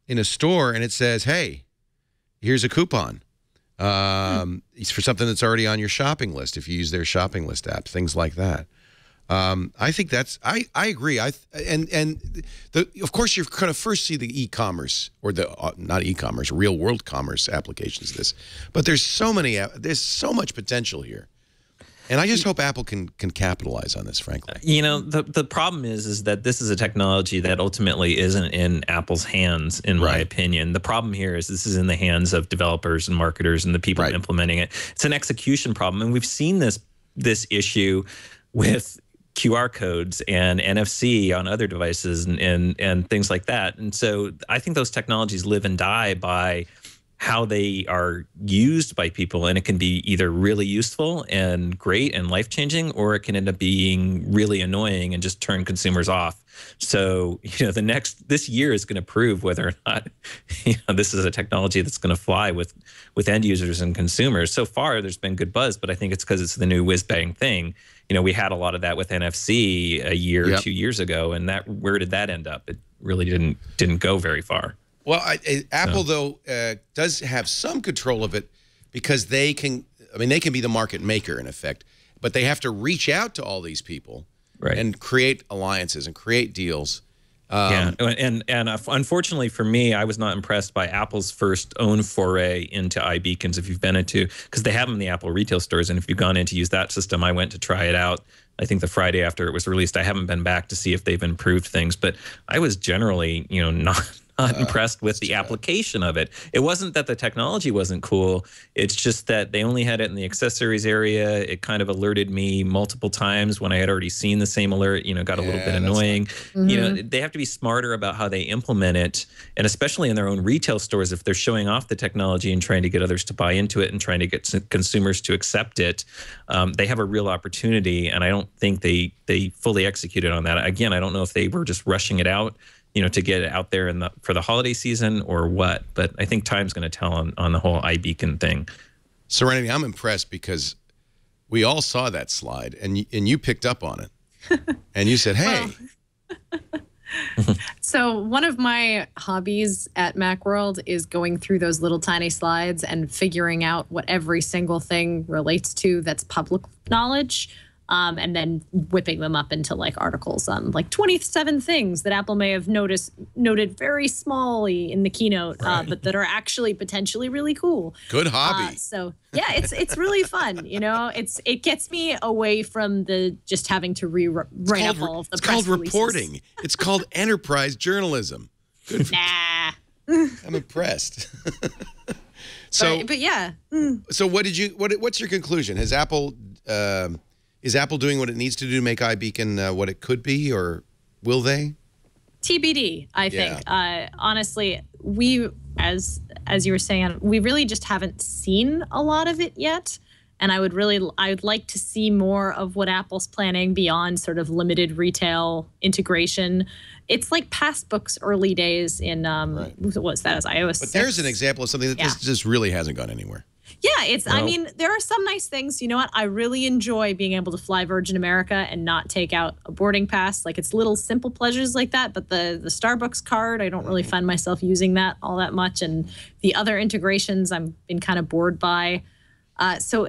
in a store and it says, hey, here's a coupon. It's for something that's already on your shopping list if you use their shopping list app, things like that. I think that's, I agree. Of course, you're going to first see the e-commerce or the, not e-commerce, real world commerce applications of this. But there's so much potential here. And I just hope Apple can capitalize on this, frankly. The problem is that this is a technology that ultimately isn't in Apple's hands, in my opinion. The problem here is this is in the hands of developers and marketers and the people implementing it. It's an execution problem. And we've seen this issue with QR codes and NFC on other devices and things like that. And so I think those technologies live and die by how they are used by people, and it can be either really useful and great and life-changing, or it can end up being really annoying and just turn consumers off. So, this year is going to prove whether or not, this is a technology that's going to fly with end users and consumers. So far, there's been good buzz, but I think it's because it's the new whiz-bang thing. We had a lot of that with NFC a year or 2 years ago, and where did that end up? It really didn't go very far. Well, Apple, though, does have some control of it because they can be the market maker, in effect, but they have to reach out to all these people and create alliances and create deals. And unfortunately for me, I was not impressed by Apple's first own foray into iBeacons, if you've been into, because they have them in the Apple retail stores, and if you've gone in to use that system, I went to try it out I think the Friday after it was released. I haven't been back to see if they've improved things, but I was generally, not impressed with the application of it. It wasn't that the technology wasn't cool. It's just that they only had it in the accessories area. It kind of alerted me multiple times when I had already seen the same alert, got a little bit annoying. They have to be smarter about how they implement it. And especially in their own retail stores, if they're showing off the technology and trying to get others to buy into it and trying to get consumers to accept it, they have a real opportunity. And I don't think they fully executed on that. Again, I don't know if they were just rushing it out, to get it out there for the holiday season or what. But I think time's going to tell on the whole iBeacon thing. Serenity, I'm impressed because we all saw that slide, and you picked up on it. And you said, hey. So one of my hobbies at Macworld is going through those little tiny slides and figuring out what every single thing relates to that's public knowledge. And then whipping them up into like articles on like 27 things that Apple may have noted very smallly in the keynote, but that are actually potentially really cool. Good hobby. So yeah, it's really fun. It gets me away from the just having to write up all of the press releases. It's called reporting. It's called enterprise journalism. Good. Nah. I'm impressed. But yeah. So what's your conclusion? Has Apple Is Apple doing what it needs to do to make iBeacon what it could be, or will they? TBD, I think. Honestly, we, as you were saying, we really just haven't seen a lot of it yet. And I would like to see more of what Apple's planning beyond sort of limited retail integration. It's like Passbook's early days in, what was that, as iOS 6. But there's an example of something that just really hasn't gone anywhere. Yeah, I mean, there are some nice things. You know what? I really enjoy being able to fly Virgin America and not take out a boarding pass. Like, it's little simple pleasures like that. But the Starbucks card, I don't really find myself using that all that much. And the other integrations, I've been kind of bored by. So,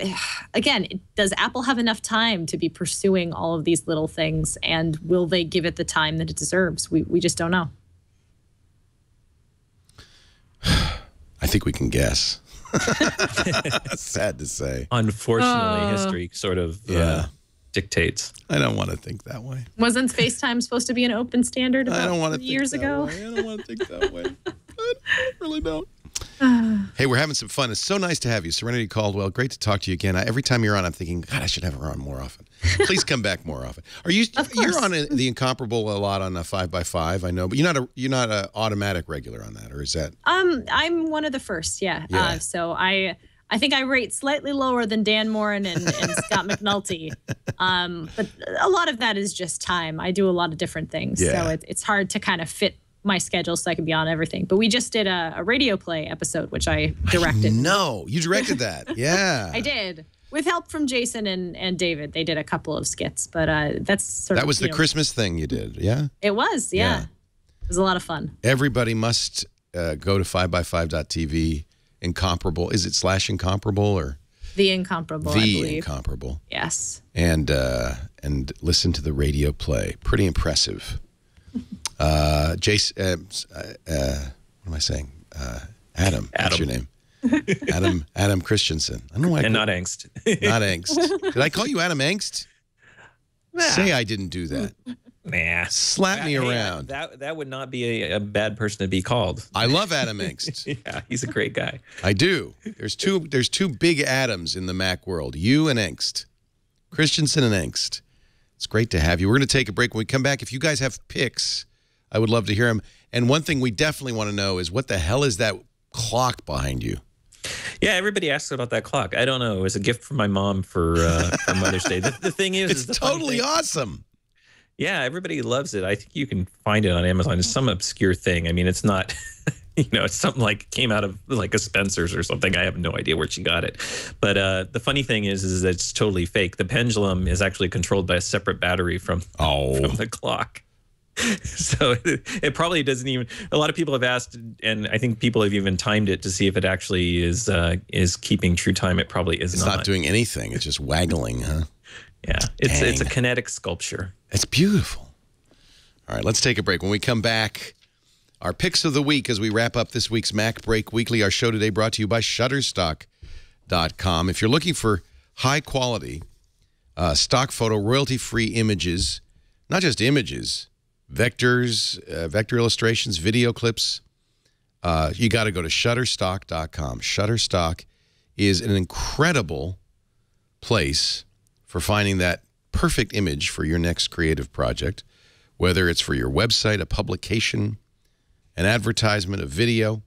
again, does Apple have enough time to be pursuing all of these little things? And will they give it the time that it deserves? We just don't know. I think we can guess. Sad to say. Unfortunately, history sort of dictates. I don't want to think that way. Wasn't FaceTime supposed to be an open standard about years ago? I don't want to think that way. I really don't. Hey, we're having some fun. It's so nice to have you. Serenity Caldwell, great to talk to you again. Every time you're on, I'm thinking, God, I should have her on more often. Please come back more often. You're on the Incomparable a lot on 5x5, I know, but you're not an automatic regular on that, or is that? I'm one of the first, yeah. So I think I rate slightly lower than Dan Morin and Scott McNulty. But a lot of that is just time. I do a lot of different things, so it's hard to kind of fit my schedule so I can be on everything. But we just did a radio play episode, which I directed. No, you directed that. Yeah. I did. With help from Jason and David. They did a couple of skits, but that's sort of... That was the Christmas thing you did, yeah? It was, yeah. It was a lot of fun. Everybody must go to 5x5.tv. Incomparable. Is it /Incomparable or? The Incomparable, I believe. The Incomparable. Yes. And listen to the radio play. Pretty impressive. Jason, what am I saying? Adam. What's your name? Adam Christensen. I don't know why. And not Angst. Not Angst. Did I call you Adam Angst? Nah. Say I didn't do that. Nah. Slap me around. That would not be a bad person to be called. I love Adam Angst. Yeah, he's a great guy. I do. There's two big Adams in the Mac world. You and Angst. Christensen and Angst. It's great to have you. We're going to take a break. When we come back, if you guys have picks, I would love to hear them. And one thing we definitely want to know is what the hell is that clock behind you? Yeah, everybody asks about that clock. I don't know. It was a gift from my mom for Mother's Day. The thing is, it's totally awesome. Yeah, everybody loves it. I think you can find it on Amazon. It's some obscure thing. I mean, it's not, it's something like came out of like a Spencer's or something. I have no idea where she got it. But the funny thing is that it's totally fake. The pendulum is actually controlled by a separate battery from the clock. So it probably doesn't even. A lot of people have asked, and I think people have even timed it to see if it actually is keeping true time. It probably is not. It's not doing anything. It's just waggling, huh? Yeah, it's a kinetic sculpture. It's beautiful. All right, let's take a break. When we come back, our picks of the week as we wrap up this week's MacBreak Weekly. Our show today brought to you by Shutterstock.com. If you're looking for high quality Stock photo, royalty-free images, not just images, vectors, vector illustrations, video clips. You got to go to Shutterstock.com. Shutterstock is an incredible place for finding that perfect image for your next creative project, whether it's for your website, a publication, an advertisement, a video,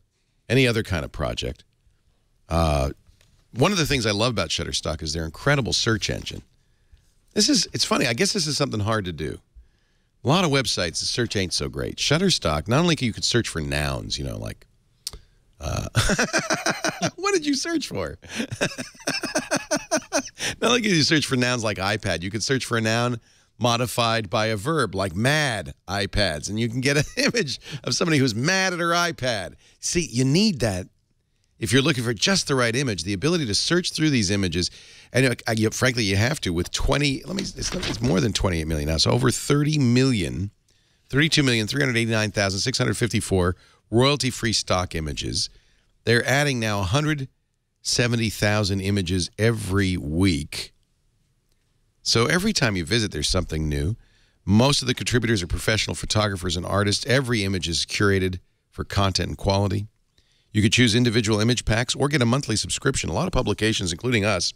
any other kind of project. One of the things I love about Shutterstock is their incredible search engine. It's funny, I guess this is something hard to do. A lot of websites, the search ain't so great. Shutterstock, not only can you search for nouns, you know, like, what did you search for? Not only can you search for nouns like iPad, you can search for a noun modified by a verb like mad iPads, and you can get an image of somebody who's mad at her iPad. See, you need that if you're looking for just the right image, the ability to search through these images. And frankly, you have to with 20, it's more than 28 million now. So over 32,389,654 royalty-free stock images. They're adding now 170,000 images every week. So every time you visit, there's something new. Most of the contributors are professional photographers and artists. Every image is curated for content and quality. You could choose individual image packs or get a monthly subscription. A lot of publications, including us,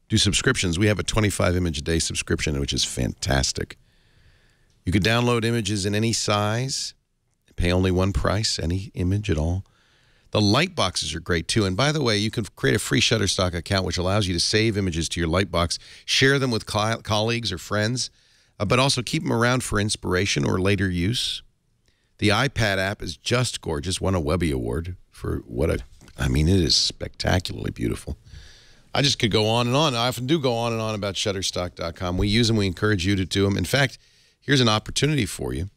do subscriptions. We have a 25-image-a-day subscription, which is fantastic. You could download images in any size, pay only one price, any image at all. The Lightboxes are great, too. And by the way, you can create a free Shutterstock account, which allows you to save images to your Lightbox, share them with colleagues or friends, but also keep them around for inspiration or later use. The iPad app is just gorgeous, won a Webby Award for I mean, it is spectacularly beautiful. I just could go on and on. I often do go on and on about Shutterstock.com. We use them. We encourage you to do them. In fact, here's an opportunity for you.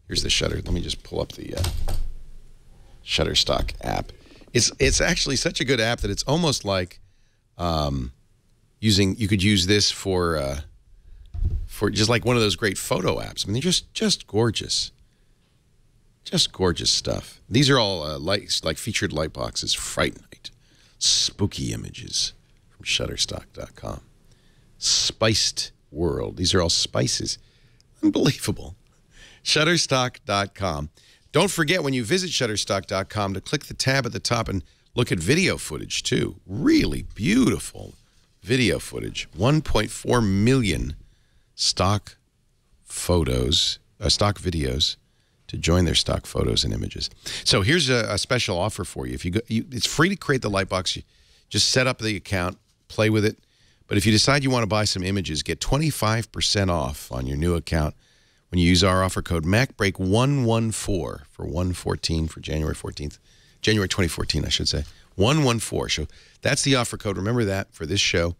Here's the Shutter. Let me just pull up the Shutterstock app. It's actually such a good app that it's almost like you could use this for just like one of those great photo apps. I mean, they're just gorgeous. Just gorgeous stuff. These are all like featured light boxes. Fright Night. Spooky images from Shutterstock.com. Spiced World. These are all spices. Unbelievable. Shutterstock.com. Don't forget when you visit Shutterstock.com to click the tab at the top and look at video footage, too. Really beautiful video footage. 1.4 million stock photos, stock videos to join their stock photos and images. So here's a special offer for you. If you go, it's free to create the Lightbox. You just set up the account, play with it. But if you decide you want to buy some images, get 25% off on your new account when you use our offer code MacBreak114 for 114 for January 14th. January 2014, I should say. 114. So that's the offer code. Remember that for this show.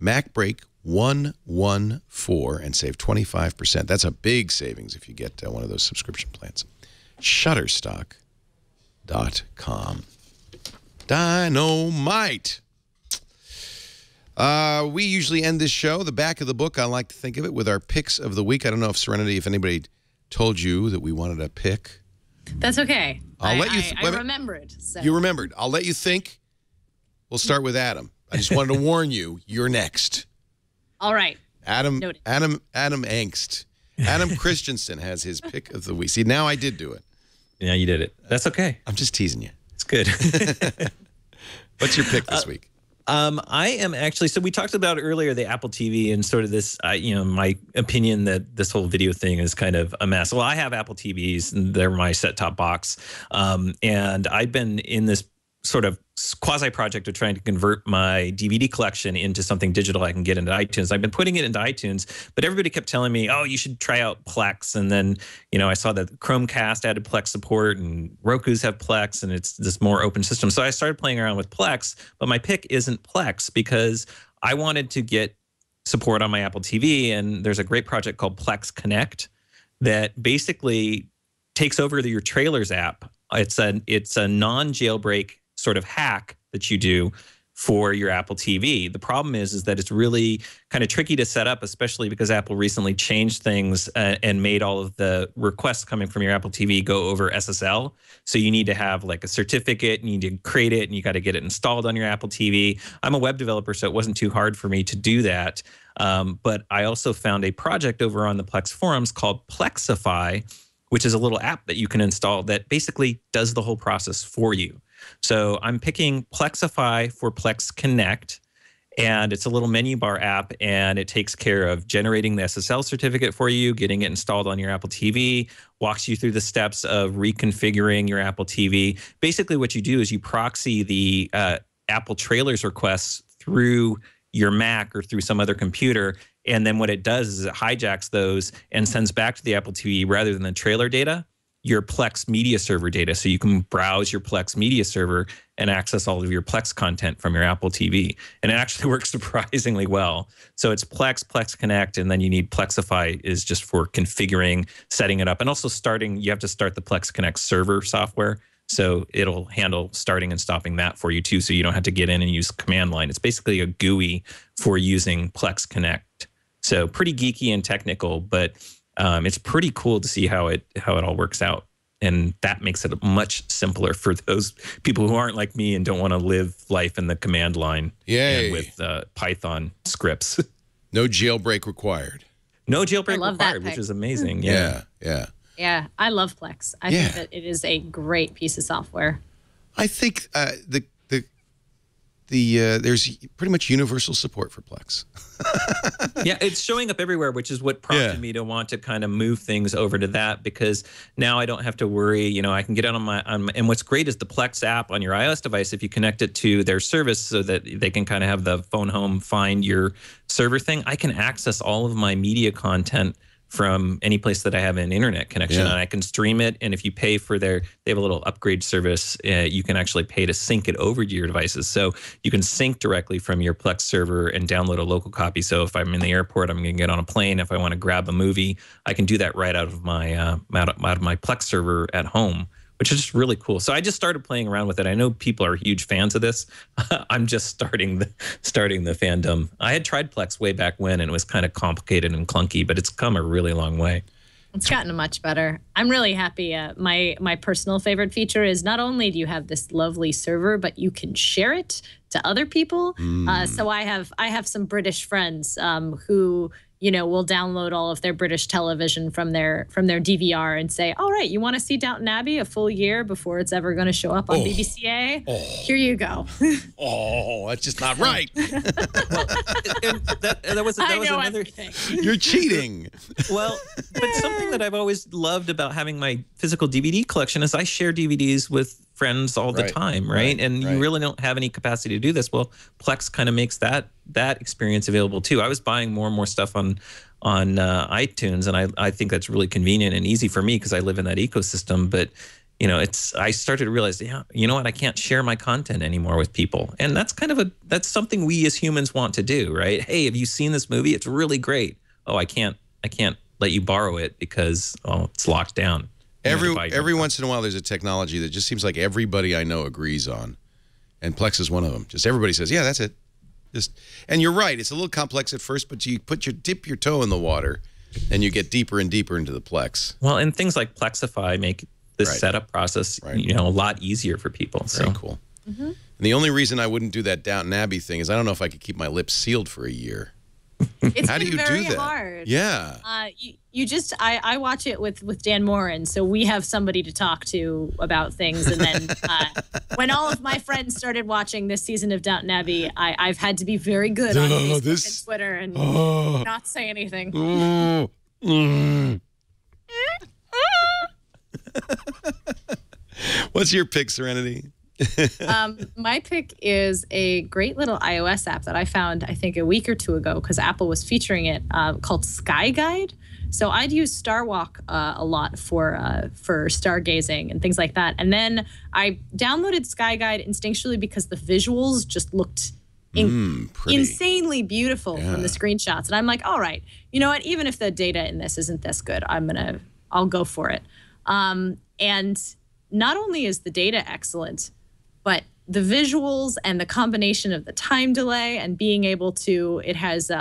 MacBreak114 and save 25%. That's a big savings if you get one of those subscription plans. Shutterstock.com. Dynamite. We usually end this show, the back of the book, I like to think of it, with our picks of the week. I don't know if Serenity, if anybody told you that we wanted a pick. That's okay. I remembered. So. You remembered. I'll let you think. We'll start with Adam. I just wanted to warn you, you're next. All right. Adam Angst. Adam Christensen has his pick of the week. See, now I did do it. Yeah, you did it. That's okay. I'm just teasing you. It's good. What's your pick this week? I am actually, so we talked about earlier the Apple TV and sort of this, my opinion that this whole video thing is kind of a mess. Well, I have Apple TVs and they're my set-top box. And I've been in this sort of quasi-project of trying to convert my DVD collection into something digital I can get into iTunes. I've been putting it into iTunes, but everybody kept telling me, oh, you should try out Plex. And then, I saw that Chromecast added Plex support and Roku's have Plex, and it's this more open system. So I started playing around with Plex, but my pick isn't Plex because I wanted to get support on my Apple TV. And there's a great project called Plex Connect that basically takes over your Trailers app. It's a non-jailbreak sort of hack that you do for your Apple TV. The problem is that it's really kind of tricky to set up, especially because Apple recently changed things and made all of the requests coming from your Apple TV go over SSL. So you need to have like a certificate, and you need to create it, and you got to get it installed on your Apple TV. I'm a web developer, so it wasn't too hard for me to do that. But I also found a project over on the Plex forums called Plexify, which is a little app that you can install that basically does the whole process for you. So I'm picking Plexify for Plex Connect, and it's a little menu bar app, and it takes care of generating the SSL certificate for you, getting it installed on your Apple TV, walks you through the steps of reconfiguring your Apple TV. Basically, what you do is you proxy the Apple trailers requests through your Mac or through some other computer, and then what it does is it hijacks those and sends back to the Apple TV, rather than the trailer data, your Plex media server data. So you can browse your Plex media server and access all of your Plex content from your Apple TV. And it actually works surprisingly well. So it's Plex Connect, and then you need Plexify is just for configuring, setting it up, and also starting. You have to start the Plex Connect server software. So it'll handle starting and stopping that for you too, so you don't have to get in and use command line. It's basically a GUI for using Plex Connect. So pretty geeky and technical, but it's pretty cool to see how it all works out. And that makes it much simpler for those people who aren't like me and don't want to live life in the command line. Yay. And with Python scripts. No jailbreak required. No jailbreak required, which is amazing. Yeah. Yeah, I love Plex. I think that it is a great piece of software. I think there's pretty much universal support for Plex. Yeah, it's showing up everywhere, which is what prompted me to want to kind of move things over to that, because now I don't have to worry. You know, I can get on my and what's great is the Plex app on your iOS device. If you connect it to their service so that they can kind of have the phone home find your server thing, I can access all of my media content from any place that I have an internet connection, and I can stream it. And if you pay for they have a little upgrade service, you can actually pay to sync it over to your devices. So you can sync directly from your Plex server and download a local copy. So if I'm in the airport, I'm going to get on a plane. If I want to grab a movie, I can do that right out of my out of my Plex server at home, which is just really cool. So I just started playing around with it. I know people are huge fans of this. I'm just starting the fandom. I had tried Plex way back when, and it was kind of complicated and clunky, but it's come a really long way. It's gotten much better. I'm really happy. My personal favorite feature is not only do you have this lovely server, but you can share it to other people. So I have some British friends who, you know, will download all of their British television from their DVR and say, all right, you want to see Downton Abbey a full year before it's ever going to show up on BBCA? Here you go. That's just not right. That was another thing. You're cheating. Well, but something that I've always loved about having my physical DVD collection is I share DVDs with friends all the time, right? And you really don't have any capacity to do this. Well, Plex kind of makes that experience available too. I was buying more and more stuff on iTunes, and I think that's really convenient and easy for me because I live in that ecosystem. But you know, I started to realize, you know what, I can't share my content anymore with people, and that's that's something we as humans want to do, right? Hey, have you seen this movie? It's really great. Oh, I can't let you borrow it because it's locked down. Every once in a while, there's a technology that just seems like everybody I know agrees on, and Plex is one of them. Just everybody says, yeah, that's it. And you're right, it's a little complex at first, but you dip your toe in the water, and you get deeper and deeper into the Plex. Well, and things like Plexify make this setup process, you know, a lot easier for people. Very cool. And the only reason I wouldn't do that Downton Abbey thing is I don't know if I could keep my lips sealed for a year. It's How do you very do that? hard. Yeah. You just I watch it with Dan Morin, so we have somebody to talk to about things. And then when all of my friends started watching this season of Downton Abbey, I've had to be very good on Facebook and Twitter and not say anything. What's your pick, Serenity? My pick is a great little iOS app that I found, I think, a week or two ago because Apple was featuring it, called Sky Guide. So I'd use Starwalk a lot for stargazing and things like that. And then I downloaded Sky Guide instinctually because the visuals just looked insanely beautiful from the screenshots. And I'm like, all right, you know what? Even if the data in this isn't this good, I'll go for it. And not only is the data excellent, but the visuals and the combination of the time delay and being able to, it has,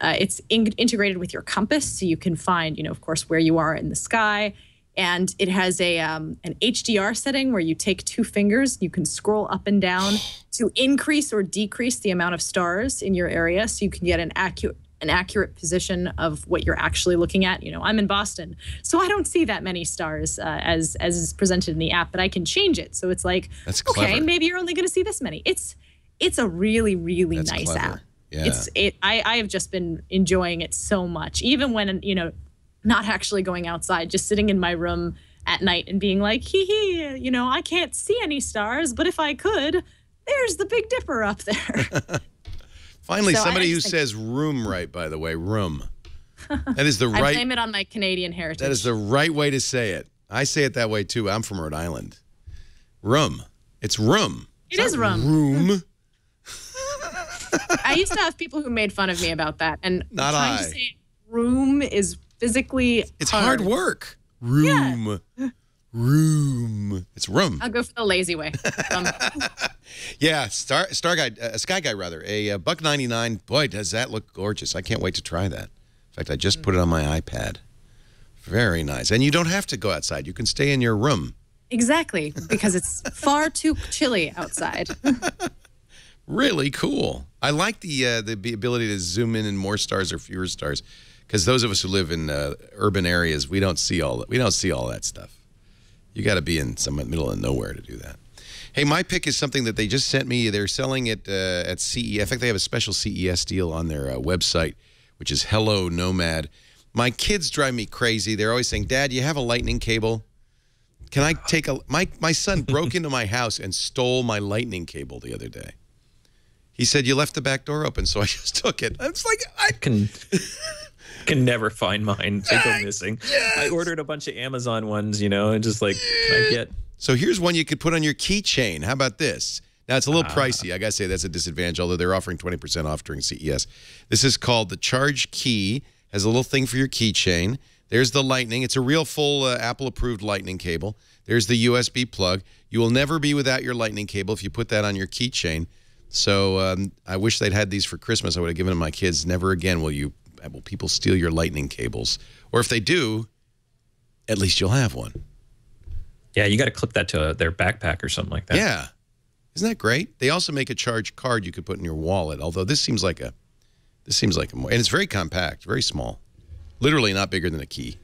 it's integrated with your compass, so you can find, of course, where you are in the sky. And it has an HDR setting where you take 2 fingers, you can scroll up and down to increase or decrease the amount of stars in your area, so you can get an accurate position of what you're actually looking at. I'm in Boston, so I don't see that many stars as is presented in the app, but I can change it. So it's like, okay, maybe you're only going to see this many. It's a really, really nice app. Yeah. I have just been enjoying it so much, even when, not actually going outside, just sitting in my room at night and being like, I can't see any stars, but if I could, there's the Big Dipper up there. Finally, somebody who says room right, by the way, room. That is the right. I blame it on my Canadian heritage. That is the right way to say it. I say it that way, too. I'm from Rhode Island. Room. It's room. It is room. Room. I used to have people who made fun of me about that. And Not trying to say room is physically It's hard work. Room. Yeah. Room. It's room. I'll go for the lazy way. Yeah, Sky Guy rather. A $1.99. Boy, does that look gorgeous. I can't wait to try that. In fact, I just put it on my iPad. Very nice. And you don't have to go outside. You can stay in your room. Exactly, because it's far too chilly outside. Really cool. I like the ability to zoom in more stars or fewer stars, because those of us who live in urban areas, we don't see all that. We don't see all that stuff. You got to be in some middle of nowhere to do that. Hey, my pick is something that they just sent me. They're selling it at CES. In fact, they have a special CES deal on their website, which is Hello Nomad. My kids drive me crazy. They're always saying, Dad, you have a lightning cable? Can I take a... My son broke into my house and stole my lightning cable the other day. He said, you left the back door open, so I just took it. I was like, I can never find mine. They go missing. Yes. I ordered a bunch of Amazon ones, and just like, can I get... So here's one you could put on your keychain. How about this? Now, it's a little pricey. I got to say that's a disadvantage, although they're offering 20% off during CES. This is called the Charge Key. Has a little thing for your keychain. There's the lightning. It's a real full Apple-approved lightning cable. There's the USB plug. You will never be without your lightning cable if you put that on your keychain. So I wish they'd had these for Christmas. I would have given them to my kids. Never again will people steal your lightning cables. Or if they do, at least you'll have one. Yeah, you got to clip that to their backpack or something like that. Yeah. Isn't that great? They also make a charge card you could put in your wallet, although this seems like a more, and it's very compact, very small. Literally not bigger than a key.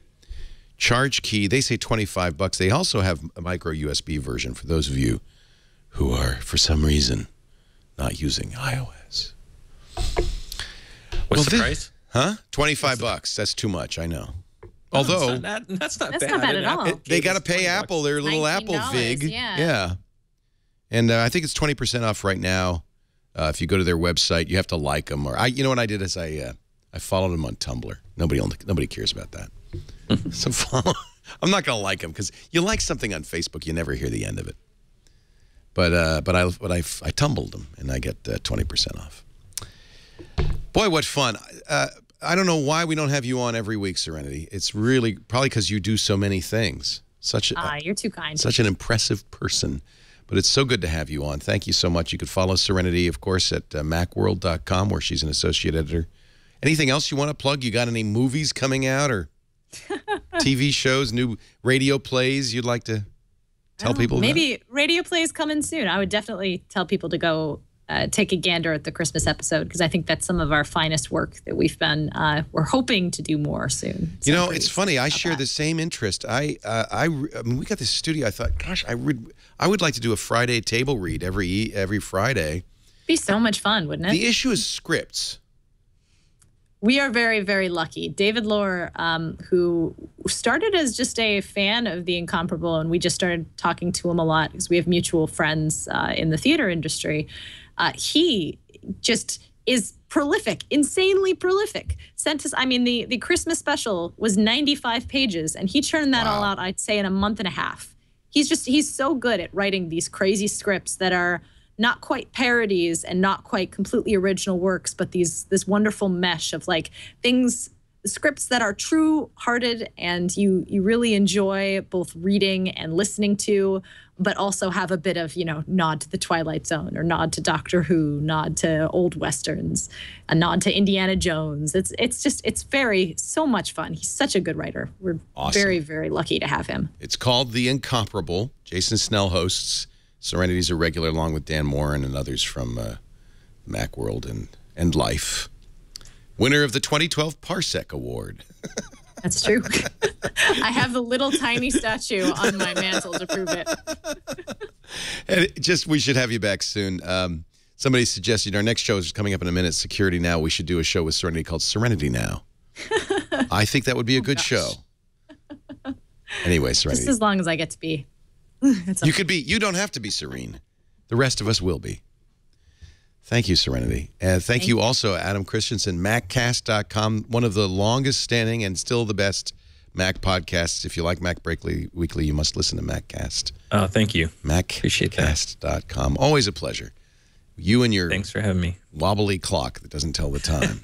Charge Key, they say $25. They also have a micro USB version for those of you who are, for some reason, not using iOS. What's the price? Huh? $25. That's too much, I know. Although that's not bad. Not bad at all. They got to pay Apple their little Apple VIG. Yeah. And I think it's 20% off right now. If you go to their website, you have to like them. Or you know what I did is I followed them on Tumblr. Nobody cares about that. So I'm not going to like them because you like something on Facebook, you never hear the end of it. But I tumbled them and I get 20% off. Boy, what fun! I don't know why we don't have you on every week, Serenity. It's really probably because you do so many things. You're too kind. Such an impressive person. But it's so good to have you on. Thank you so much. You could follow Serenity, of course, at macworld.com, where she's an associate editor. Anything else you want to plug? You got any movies coming out or TV shows, new radio plays you'd like to tell people about? Maybe radio plays coming soon. I would definitely tell people to go take a gander at the Christmas episode, because I think that's some of our finest work that we've been. We're hoping to do more soon. So it's funny. I share the same interest. I mean, we got this studio. I thought, gosh, I would like to do a Friday table read every Friday. Be so much fun, wouldn't it? The issue is scripts. We are very, very lucky. David Lohr, who started as just a fan of The Incomparable, and we just started talking to him a lot because we have mutual friends in the theater industry. He just is prolific, insanely prolific. Sent us, I mean, the Christmas special was 95 pages, and he churned that all out, I'd say, in a month and a half. He's so good at writing these crazy scripts that are not quite parodies and not quite completely original works, but this wonderful mesh of like things scripts that are true-hearted and you really enjoy both reading and listening to, but also have a bit of, nod to the Twilight Zone or nod to Doctor Who, nod to old Westerns, a nod to Indiana Jones. It's so much fun. He's such a good writer. We're very, very lucky to have him. It's called The Incomparable. Jason Snell hosts. Serenity's a regular along with Dan Morin and others from Macworld and Life. Winner of the 2012 Parsec Award. That's true. I have the little tiny statue on my mantle to prove it. And we should have you back soon. Somebody suggested our next show is coming up in a minute, Security Now. We should do a show with Serenity called Serenity Now. I think that would be a good show. Anyway, Serenity. Just as long as I get to be. You don't have to be serene. The rest of us will be. Thank you, Serenity. And thank you also, Adam Christensen, MacCast.com, one of the longest standing and still the best Mac podcasts. If you like MacBreak Weekly, you must listen to MacCast. Oh, thank you. MacCast.com. Always a pleasure. You and your Thanks for having me. Wobbly clock that doesn't tell the time.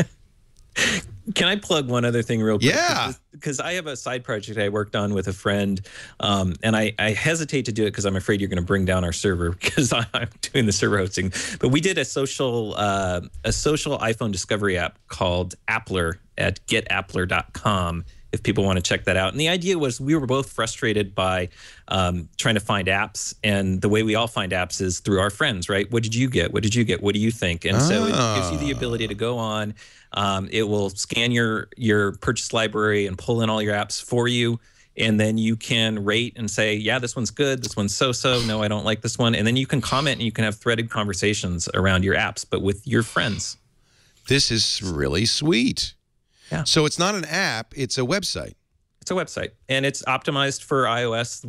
Can I plug one other thing real quick? Yeah. Because I have a side project I worked on with a friend, and I hesitate to do it because I'm afraid you're going to bring down our server because I'm doing the server hosting. But we did a social iPhone discovery app called Applr at getappler.com if people want to check that out. And the idea was we were both frustrated by trying to find apps. And the way we all find apps is through our friends, right? What did you get? What did you get? What do you think? And so it gives you the ability to go on. It will scan your purchase library and pull in all your apps for you. And then you can rate and say, yeah, this one's good. This one's so-so. No, I don't like this one. And then you can comment and you can have threaded conversations around your apps, but with your friends. This is really sweet. Yeah. So it's not an app, it's a website. It's a website, and it's optimized for iOS.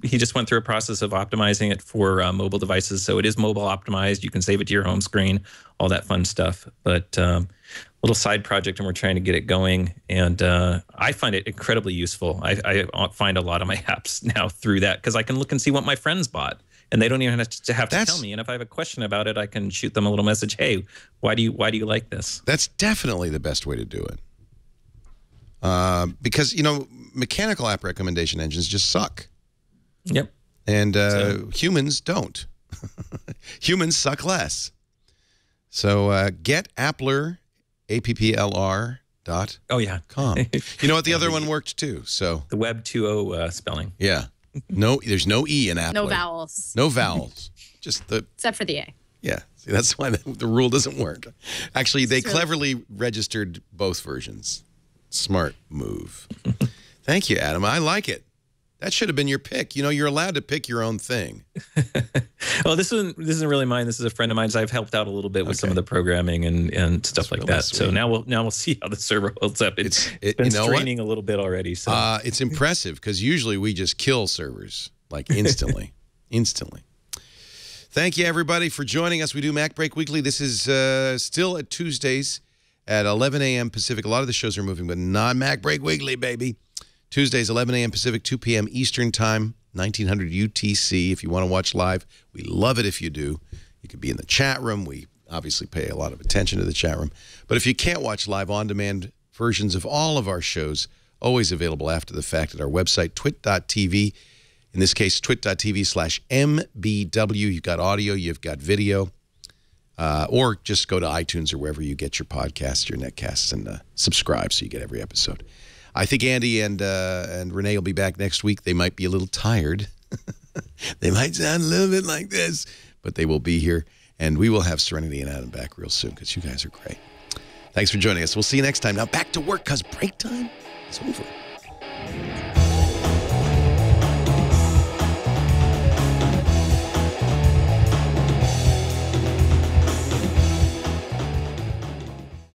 He just went through a process of optimizing it for mobile devices, so it is mobile optimized. You can save it to your home screen, all that fun stuff. But little side project, and we're trying to get it going. And I find it incredibly useful. I find a lot of my apps now through that because I can look and see what my friends bought. And they don't even have to tell me. And if I have a question about it, I can shoot them a little message. Hey, why do you like this? That's definitely the best way to do it. Because, mechanical app recommendation engines just suck. Yep. And humans don't. Humans suck less. So get Applr, APPLR. Oh, yeah. .com. You know what? The other one worked too. So the Web 2.0 spelling. Yeah. No, there's no E in Applr. No vowels. No vowels. Just except for the A. Yeah. See, that's why the rule doesn't work. Actually, they cleverly registered both versions. Smart move. Thank you, Adam. I like it. That should have been your pick. You're allowed to pick your own thing. Well, this isn't really mine. This is a friend of mine's. I've helped out a little bit with some of the programming and stuff like that. Sweet. So now we'll see how the server holds up. It's been straining a little bit already. So it's impressive because usually we just kill servers like instantly. Instantly. Thank you, everybody, for joining us. We do MacBreak Weekly. This is still at Tuesdays at 11 a.m. Pacific. A lot of the shows are moving, but not MacBreak Weekly, baby. Tuesdays, 11 a.m. Pacific, 2 p.m. Eastern Time, 1900 UTC. If you want to watch live, we love it if you do. You could be in the chat room. We obviously pay a lot of attention to the chat room. But if you can't watch live, on-demand versions of all of our shows, always available after the fact at our website, twit.tv. In this case, twit.tv/MBW. You've got audio, you've got video. Or just go to iTunes or wherever you get your podcasts, your netcasts, and subscribe so you get every episode. I think Andy and Renee will be back next week. They might be a little tired. They might sound a little bit like this, but they will be here. And we will have Serenity and Adam back real soon because you guys are great. Thanks for joining us. We'll see you next time. Now back to work because break time is over.